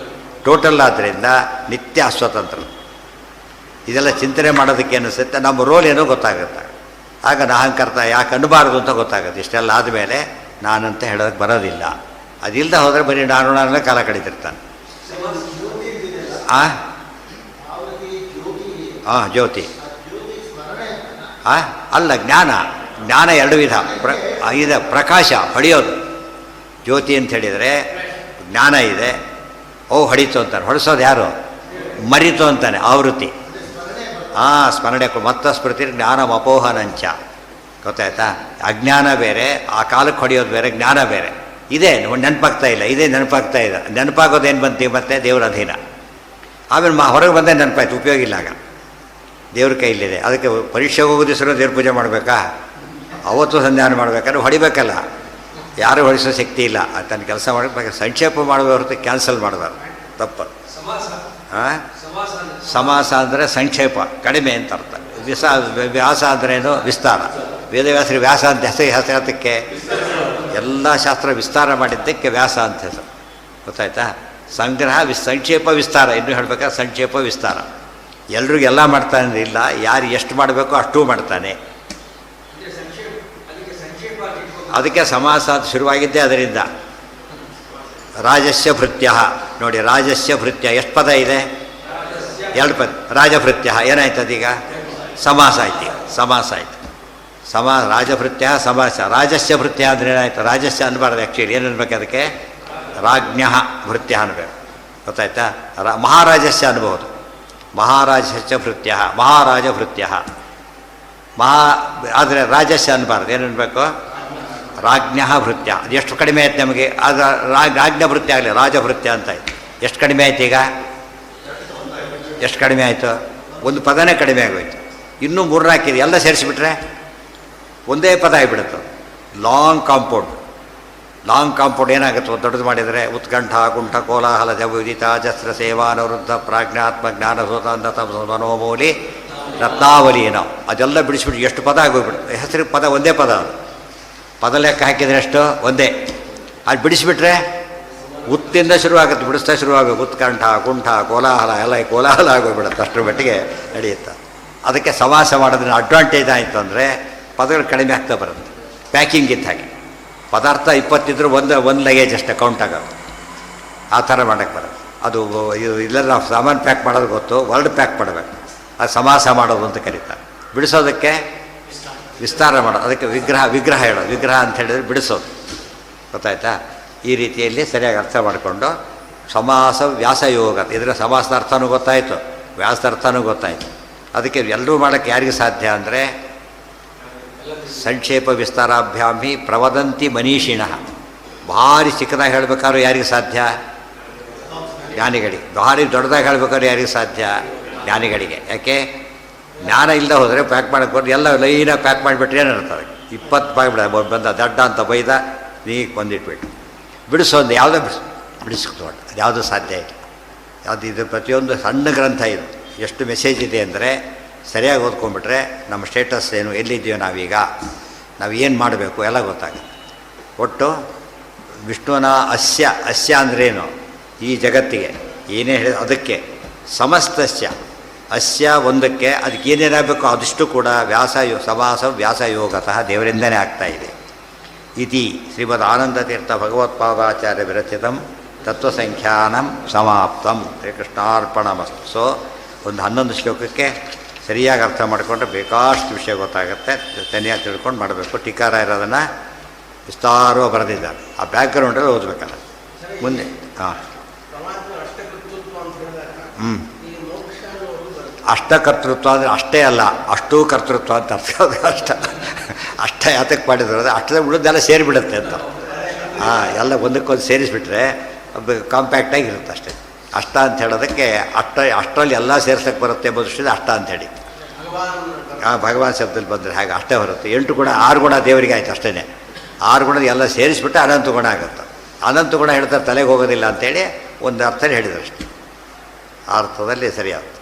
Speaker 1: ಟೋಟಲ್. ಆದ್ದರಿಂದ ನಿತ್ಯ ಅಸ್ವತಂತ್ರ. ಇದೆಲ್ಲ ಚಿಂತನೆ ಮಾಡೋದಕ್ಕೆ ಅನಿಸುತ್ತೆ, ನಮ್ಮ ರೋಲ್ ಏನೋ ಗೊತ್ತಾಗುತ್ತೆ. ಆಗ ಅಹಂಕರ್ತ ಯಾಕೆ ಅನ್ನಬಾರ್ದು ಅಂತ ಗೊತ್ತಾಗುತ್ತೆ. ಇಷ್ಟೆಲ್ಲ ಆದಮೇಲೆ ನಾನಂತ ಹೇಳೋದಕ್ಕೆ ಬರೋದಿಲ್ಲ. ಅದಿಲ್ಲದೆ ಹೋದರೆ ಬರೀ ನಾನು ಕಾಲ ಕಳೀತಿರ್ತಾನೆ. ಜ್ಯೋತಿ ಅಲ್ಲ, ಜ್ಞಾನ ಎರಡು ವಿಧ. ಇದೆ ಪ್ರಕಾಶ, ಹೊಡೆಯೋದು. ಜ್ಯೋತಿ ಅಂತ ಹೇಳಿದರೆ ಜ್ಞಾನ ಇದೆ. ಹೊಡಿತು ಅಂತಾನೆ. ಹೊಡಿಸೋದು ಯಾರು? ಮರಿತು ಅಂತಾನೆ, ಆವೃತ್ತಿ. ಸ್ಮರಣೆ ಮತ್ತ ಸ್ಮೃತಿ ಜ್ಞಾನಂ ಅಪೋಹನಂಚ. ಗೊತ್ತಾಯ್ತಾ? ಅಜ್ಞಾನ ಬೇರೆ, ಆ ಕಾಲಕ್ಕೆ ಹೊಡೆಯೋದು ಬೇರೆ, ಜ್ಞಾನ ಬೇರೆ. ಇದೇ ನೆನಪಾಗ್ತಾ ಇಲ್ಲ, ಇದೇ ನೆನಪಾಗ್ತಾ ಇದೆ. ನೆನಪಾಗೋದೇನು ಬಂತೀವಿ ಮತ್ತೆ? ದೇವ್ರ ಅಧೀನ. ಆಮೇಲೆ ಹೊರಗೆ ಬಂದೇ ನೆನಪಾಯ್ತು, ಉಪಯೋಗ ಇಲ್ಲ. ಆಗ ದೇವ್ರ ಕೈಲಿದೆ. ಅದಕ್ಕೆ ಪರೀಕ್ಷೆಗೆ ಹೋಗೋ ದಿವಸ ದೇವ್ರ ಪೂಜೆ ಮಾಡಬೇಕಾ? ಅವತ್ತು ಸಂಧಾನ ಮಾಡಬೇಕಾದ್ರೆ ಹೊಡಿಬೇಕಲ್ಲ. ಯಾರೂ ಹೊಡಿಸೋ ಶಕ್ತಿ ಇಲ್ಲ. ತನ್ನ ಕೆಲಸ ಮಾಡಬೇಕು. ಸಂಕ್ಷೇಪ ಮಾಡುವ ಹೊರತು ಕ್ಯಾನ್ಸಲ್ ಮಾಡಬಾರ್ದು, ತಪ್ಪು. ಸಮಾಸ ಅಂದರೆ ಸಂಕ್ಷೇಪ, ಕಡಿಮೆ ಅಂತ ಅರ್ಥ. ವ್ಯಾಸ ಅಂದ್ರೇನು? ವಿಸ್ತಾರ. ವೇದವ್ಯಾಸರಿಗೆ ವ್ಯಾಸ ಅಂತ ಹೆಸರಕ್ಕೆ ಎಲ್ಲ ಶಾಸ್ತ್ರ ವಿಸ್ತಾರ ಮಾಡಿದ್ದಕ್ಕೆ ವ್ಯಾಸ ಅಂತ ಹೆಸರು. ಗೊತ್ತಾಯ್ತಾ? ಸಂಗ್ರಹ, ಸಂಕ್ಷೇಪ, ವಿಸ್ತಾರ. ಇನ್ನೂ ಹೇಳ್ಬೇಕಾದ್ರೆ ಸಂಕ್ಷೇಪ, ವಿಸ್ತಾರ. ಎಲ್ರಿಗೂ ಎಲ್ಲ ಮಾಡ್ತಾನೆ ಇಲ್ಲ, ಯಾರು ಎಷ್ಟು ಮಾಡಬೇಕೋ ಅಷ್ಟೂ ಮಾಡ್ತಾನೆ. ಅದಕ್ಕೆ ಸಮಾಸ ಅಂತ ಶುರುವಾಗಿದ್ದೇ ಅದರಿಂದ. ರಾಜಸ್ಯ ಭೃತ್ಯ ನೋಡಿ, ರಾಜಸ್ಯ ಭೃತ್ಯ ಎಷ್ಟು ಪದ ಇದೆ? ಎರಡು ಪದ. ರಾಜಭೃತ್ಯ ಏನಾಯ್ತು? ಅದೀಗ ಸಮಾಸ ಆಯ್ತು. ರಾಜಭೃತ್ಯ ಸಮಾಸ. ರಾಜಸ್ಯ ಭೃತ್ಯ ಅಂದರೆ ಏನಾಯ್ತು? ರಾಜಸ್ಯ ಅನ್ಬಾರ್ದು ಆ್ಯಕ್ಚುಲಿ. ಏನು ಅನ್ಬೇಕು ಅದಕ್ಕೆ? ರಾಜ್ಞ ಭೃತ್ಯ ಅನ್ಬೇಕು, ಗೊತ್ತಾಯ್ತಾ? ಮಹಾರಾಜಸ್ಯ ಅನ್ಬೋದು, ಮಹಾರಾಜಸ್ಯ ಭೃತ್ಯ, ಮಹಾರಾಜ ಭೃತ್ಯ. ಆದರೆ ರಾಜಸ್ಯ ಅನ್ಬಾರ್ದು, ಏನನ್ಬೇಕು? ರಾಜ್ಞ ಭೃತ್ಯ. ಅದು ಎಷ್ಟು ಕಡಿಮೆ ಆಯ್ತು ನಮಗೆ? ಅದು ರಾಜ್ಞ ಭೃತ್ಯ ಆಗಲಿ, ರಾಜಭೃತ್ಯ ಅಂತ ಆಯ್ತು. ಎಷ್ಟು ಕಡಿಮೆ ಆಯ್ತು ಈಗ? ಎಷ್ಟು ಕಡಿಮೆ ಆಯಿತು? ಒಂದು ಪದನೇ ಕಡಿಮೆ ಆಗೋಯ್ತು. ಇನ್ನೂ ಮೂರ್ನಾಲ್ಕಿದೆ, ಎಲ್ಲ ಸೇರಿಸಿಬಿಟ್ರೆ ಒಂದೇ ಪದ ಆಗಿಬಿಡುತ್ತೆ. Long compound. ಲಾಂಗ್ ಕಾಂಪೌಂಡ್ ಏನಾಗುತ್ತೆ? ದೊಡ್ಡದು ಮಾಡಿದರೆ ಉತ್ಕಂಠ ಕುಂಠ ಕೋಲಾಹಲ ಜವಿದಿತ ಜಸ್ತ್ರ ಸೇವಾನವೃದ್ಧ ಪ್ರಾಜ್ಞಾತ್ಮ ಜ್ಞಾನಸೋತಾಂತ ಮನೋಮೌಲಿ ರತ್ನಾವಲಿ ಏನೋ ಅದೆಲ್ಲ ಬಿಡಿಸ್ಬಿಟ್ಟು ಎಷ್ಟು ಪದ ಆಗೋಗ್ಬಿಡುತ್ತೆ. ಹೆಸರಿಗೆ ಪದ ಒಂದೇ ಪದ, ಅದು ಪದ ಲೆಕ್ಕ ಹಾಕಿದರೆ ಎಷ್ಟು? ಒಂದೇ. ಅದು ಬಿಡಿಸಿಬಿಟ್ರೆ ಉತ್ತಿಂದ ಶುರುವಾಗುತ್ತೆ, ಬಿಡಿಸ್ತಾ ಶುರುವಾಗುತ್ತೆ. ಉತ್ಕಂಠ ಕುಂಠ ಕೋಲಾಹಲ ಎಲ್ಲ ಕೋಲಾಹಲ ಆಗೋಗ್ಬಿಡುತ್ತೆ, ಅಷ್ಟರ ಮಟ್ಟಿಗೆ ನಡೆಯುತ್ತೆ. ಅದಕ್ಕೆ ಸಮಾಸ ಮಾಡೋದ್ರಿಂದ ಅಡ್ವಾಂಟೇಜ್ ಆಯಿತು ಅಂದರೆ ಪದಗಳು ಕಡಿಮೆ ಆಗ್ತಾ ಬರುತ್ತೆ. ಪ್ಯಾಕಿಂಗ್ ಇದ್ದ ಹಾಗೆ ಪದಾರ್ಥ 20 ಇದ್ದರೂ ಒಂದು ಲಗೇಜ್ ಅಷ್ಟೇ ಕೌಂಟ್ ಆಗೋದು, ಆ ಥರ ಮಾಡೋಕ್ಕೆ ಬರುತ್ತೆ. ಅದು ಇಲ್ಲೆಲ್ಲ ನಾವು ಸಾಮಾನು ಪ್ಯಾಕ್ ಮಾಡೋದು ಗೊತ್ತು, ವರ್ಡ್ ಪ್ಯಾಕ್ ಮಾಡಬೇಕು, ಅದು ಸಮಾಸ ಮಾಡೋದು ಅಂತ ಕರೀತಾರೆ. ಬಿಡಿಸೋದಕ್ಕೆ ವಿಸ್ತಾರ ಮಾಡೋದು, ಅದಕ್ಕೆ ವಿಗ್ರಹ ಹೇಳೋದು. ವಿಗ್ರಹ ಅಂತ ಹೇಳಿದ್ರೆ ಬಿಡಿಸೋದು, ಗೊತ್ತಾಯ್ತಾ? ಈ ರೀತಿಯಲ್ಲಿ ಸರಿಯಾಗಿ ಅರ್ಥ ಮಾಡಿಕೊಂಡು ಸಮಾಸ ವ್ಯಾಸಯೋಗ, ಇದರ ಸಮಾಸದ ಅರ್ಥನೂ ಗೊತ್ತಾಯಿತು, ವ್ಯಾಸದ ಅರ್ಥನೂ ಗೊತ್ತಾಯಿತು. ಅದಕ್ಕೆ ಎಲ್ಲರೂ ಮಾಡೋಕ್ಕೆ ಯಾರಿಗೆ ಸಾಧ್ಯ ಅಂದರೆ ಸಂಕ್ಷೇಪ ವಿಸ್ತಾರಾಭ್ಯಾಮಿ ಪ್ರವದಂತಿ ಮನೀಷಿಣಃ. ಭಾರಿ ಚಿಕ್ಕದಾಗಿ ಹೇಳ್ಬೇಕಾದ್ರೂ ಯಾರಿಗೆ ಸಾಧ್ಯ? ಜ್ಞಾನಿಗಳಿಗೆ. ಭಾರಿ ದೊಡ್ಡದಾಗಿ ಹೇಳ್ಬೇಕಾದ್ರೂ ಯಾರಿಗೆ ಸಾಧ್ಯ? ಜ್ಞಾನಿಗಳಿಗೆ. ಯಾಕೆ? ಜ್ಞಾನ ಇಲ್ಲದೆ ಹೋದರೆ ಪ್ಯಾಕ್ ಮಾಡೋಕ್ಕೆ ಹೋದ್ರೆ ಎಲ್ಲ ಲೈನಾಗಿ ಪ್ಯಾಕ್ ಮಾಡಿಬಿಟ್ರೆ ಏನಿರ್ತದೆ? 20 ಬಾಯ್ಬಿಡ ಬಂದ ದಡ್ಡ ಅಂತ ಬೈದ ನೀಗ ಬಂದಿಟ್ಬಿಟ್ಟು ಬಿಡಿಸೋದು ಯಾವುದೋ ಬಿಡಿಸ್ಕೊಂಡು ಅದು ಯಾವುದೂ ಸಾಧ್ಯ ಇಲ್ಲ. ಯಾವುದು ಇದು ಪ್ರತಿಯೊಂದು ಸಣ್ಣ ಗ್ರಂಥ ಇದು. ಎಷ್ಟು ಮೆಸೇಜ್ ಇದೆ ಅಂದರೆ ಸರಿಯಾಗಿ ಓದ್ಕೊಂಡ್ಬಿಟ್ರೆ ನಮ್ಮ ಸ್ಟೇಟಸ್ ಏನು, ಎಲ್ಲಿದ್ದೀವೋ ನಾವೀಗ, ನಾವು ಏನು ಮಾಡಬೇಕು ಎಲ್ಲ ಗೊತ್ತಾಗುತ್ತೆ. ಒಟ್ಟು ವಿಷ್ಣುವನ ಅಸ್ಯ ಅಂದ್ರೇನು? ಈ ಜಗತ್ತಿಗೆ ಏನೇ ಹೇಳಿ ಅದಕ್ಕೆ ಸಮಸ್ತಸ್ಯ ಅಸ್ಯ ಒಂದಕ್ಕೆ ಅದಕ್ಕೆ ಏನೇನಾಗಬೇಕು ಅದಿಷ್ಟು ಕೂಡ ಸಮಾಸ ವ್ಯಾಸಯೋಗತಃ ದೇವರಿಂದನೇ ಆಗ್ತಾಯಿದೆ. ಇತಿ ಶ್ರೀಮದ್ ಆನಂದತೀರ್ಥ ಭಗವತ್ಪಾದಾಚಾರ್ಯ ವಿರಚಿತಂ ತತ್ವಸಂಖ್ಯಾನಂ ಸಮಾಪ್ತಂ. ಶ್ರೀಕೃಷ್ಣಾರ್ಪಣಮಸ್ತು. ಸೊ ಒಂದು 11 ಶ್ಲೋಕಕ್ಕೆ ಸರಿಯಾಗಿ ಅರ್ಥ ಮಾಡಿಕೊಂಡ್ರೆ ಬೇಕಾಷ್ಟು ವಿಷಯ ಗೊತ್ತಾಗುತ್ತೆ. ಸರಿಯಾಗಿ ತಿಳ್ಕೊಂಡು ಮಾಡಬೇಕು. ಟೀಕಾರ ಇರೋದನ್ನು ವಿಸ್ತಾರವಾಗಿ ಬರೆದಿದ್ದಾರೆ. ಆ ಬ್ಯಾಕ್ಗ್ರೌಂಡಲ್ಲಿ ಓದಬೇಕಲ್ಲ ಮುಂದೆ. ಹಾಂ ಅಷ್ಟಕರ್ತೃತ್ವ ಅಂದರೆ ಅಷ್ಟೇ ಅಲ್ಲ, ಅಷ್ಟೂ ಕರ್ತೃತ್ವ ಅಂತ ಅರ್ಥ. ಅಷ್ಟ ಯಾತಕ್ಕೆ ಮಾಡಿದ್ರು ಅಂದರೆ ಅಷ್ಟದ ಉಳಿದೆಲ್ಲ ಸೇರಿಬಿಡುತ್ತೆ ಅಂತ. ಎಲ್ಲ ಒಂದಕ್ಕೊಂದು ಸೇರಿಸ್ಬಿಟ್ರೆ ಕಾಂಪ್ಯಾಕ್ಟಾಗಿರುತ್ತೆ ಅಷ್ಟೇ. ಅಷ್ಟ ಅಂತ ಹೇಳೋದಕ್ಕೆ ಅಷ್ಟರಲ್ಲಿ ಎಲ್ಲ ಸೇರ್ಸಕ್ಕೆ ಬರುತ್ತೆ ಎಂಬ ದೃಷ್ಟಿಯಿಂದ ಅಷ್ಟ ಅಂಥೇಳಿ. ಭಗವಾನ್ ಶಬ್ದದಲ್ಲಿ ಬಂದರೆ ಹಾಗೆ ಅಷ್ಟೇ ಬರುತ್ತೆ. 8 ಗುಣ 6 ಗುಣ ದೇವರಿಗೆ ಆಯ್ತು ಅಷ್ಟೇ. 6 ಗುಣದ ಎಲ್ಲ ಸೇರಿಸ್ಬಿಟ್ಟು ಅನಂತ ಗುಣ ಆಗುತ್ತೆ. ಅನಂತ ಗುಣ ಹೇಳ್ತಾರೆ ತಲೆಗೆ ಹೋಗೋದಿಲ್ಲ ಅಂಥೇಳಿ ಒಂದು ಅರ್ಥದಲ್ಲಿ ಹೇಳಿದ್ರು ಅಷ್ಟೇ. ಆ ಅರ್ಥದಲ್ಲಿ ಸರಿಯಾಗುತ್ತೆ.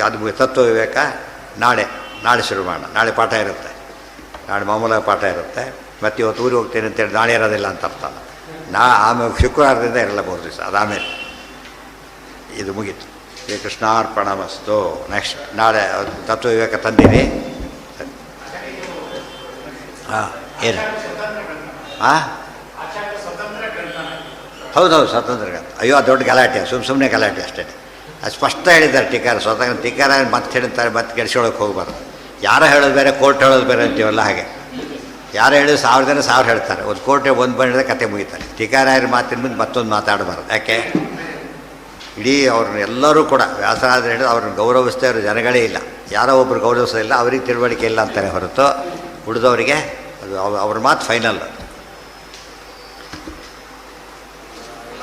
Speaker 1: ಅದು ತತ್ವ ವಿವೇಕ ನಾಳೆ ಶುರು ಮಾಡೋಣ. ನಾಳೆ ಪಾಠ ಇರುತ್ತೆ, ನಾಳೆ ಮಾಮೂಲಾಗಿ ಪಾಠ ಇರುತ್ತೆ. ಮತ್ತು ಇವತ್ತು ಊರಿಗೆ ಹೋಗ್ತೇನೆ ಅಂತೇಳಿ ನಾಳೆ ಇರೋದಿಲ್ಲ ಅಂತ ಅರ್ಥ. ಆಮೇಲೆ ಶುಕ್ರವಾರದಿಂದ ಇರಲ್ಲ 3 ದಿವಸ, ಅದಾಮೇಲೆ ಇದು ಮುಗೀತು. ಶ್ರೀಕೃಷ್ಣಾರ್ಪಣಮಸ್ತು. ನೆಕ್ಸ್ಟ್ ನಾಳೆ ತತ್ವ ವಿವೇಕ ತಂದೀರಿ. ಏನು? ಹೌದೌದು, ಸ್ವತಂತ್ರ ಗ್ರಂಥ. ಅಯ್ಯೋ ದೊಡ್ಡ ಗಲಾಟೆ, ಸುಮ್ಮನೆ ಗಲಾಟೆ ಅಷ್ಟೇ. ಅದು ಸ್ಪಷ್ಟ ಹೇಳಿದ್ದಾರೆ ಟೀಕಾರ. ಸ್ವತಂತ್ರ ಟೀಕಾರ ಮತ್ತೆ ಹೇಳ್ತಾರೆ, ಮತ್ತೆ ಕೆಡಿಸ್ಕೊಳಕ್ಕೆ ಹೋಗ್ಬಾರ್ದು. ಯಾರೋ ಹೇಳೋದು ಬೇರೆ, ಕೋರ್ಟ್ ಹೇಳೋದು ಬೇರೆ ಅಂತೀವಲ್ಲ ಹಾಗೆ. ಯಾರು ಹೇಳಿದ್ರು 1000 ಜನ 1000 ಹೇಳ್ತಾರೆ. ಒಂದು ಕೋರ್ಟೆ ಒಂದು ಬಂದಿದ್ರೆ ಕತೆ ಮುಗಿತಾರೆ. ಟೀಕಾರಾಯರ ಮಾತಿನ ಮುಂದೆ ಮತ್ತೊಂದು ಮಾತಾಡಬಾರ್ದು. ಯಾಕೆ? ಇಡೀ ಅವ್ರನ್ನ ಎಲ್ಲರೂ ಕೂಡ ವ್ಯಾಸರಾಜರು ಹೇಳಿದ್ರು ಅವ್ರನ್ನ ಗೌರವಿಸ್ತಾ ಇರೋ ಜನಗಳೇ ಇಲ್ಲ. ಯಾರೋ ಒಬ್ಬರು ಗೌರವಿಸೋದಿಲ್ಲ, ಅವ್ರಿಗೆ ತಿಳುವಳಿಕೆ ಇಲ್ಲ ಅಂತಾನೆ ಹೊರತು ಉಳಿದವರಿಗೆ ಅದು ಅವ್ರ ಮಾತು ಫೈನಲ್.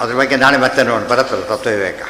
Speaker 1: ಅದ್ರ ಬಗ್ಗೆ ನಾಳೆ ಮತ್ತೆ ನೋಡಿ ಬರುತ್ತಲ್ಲ ತತ್ವ ವಿವೇಕ.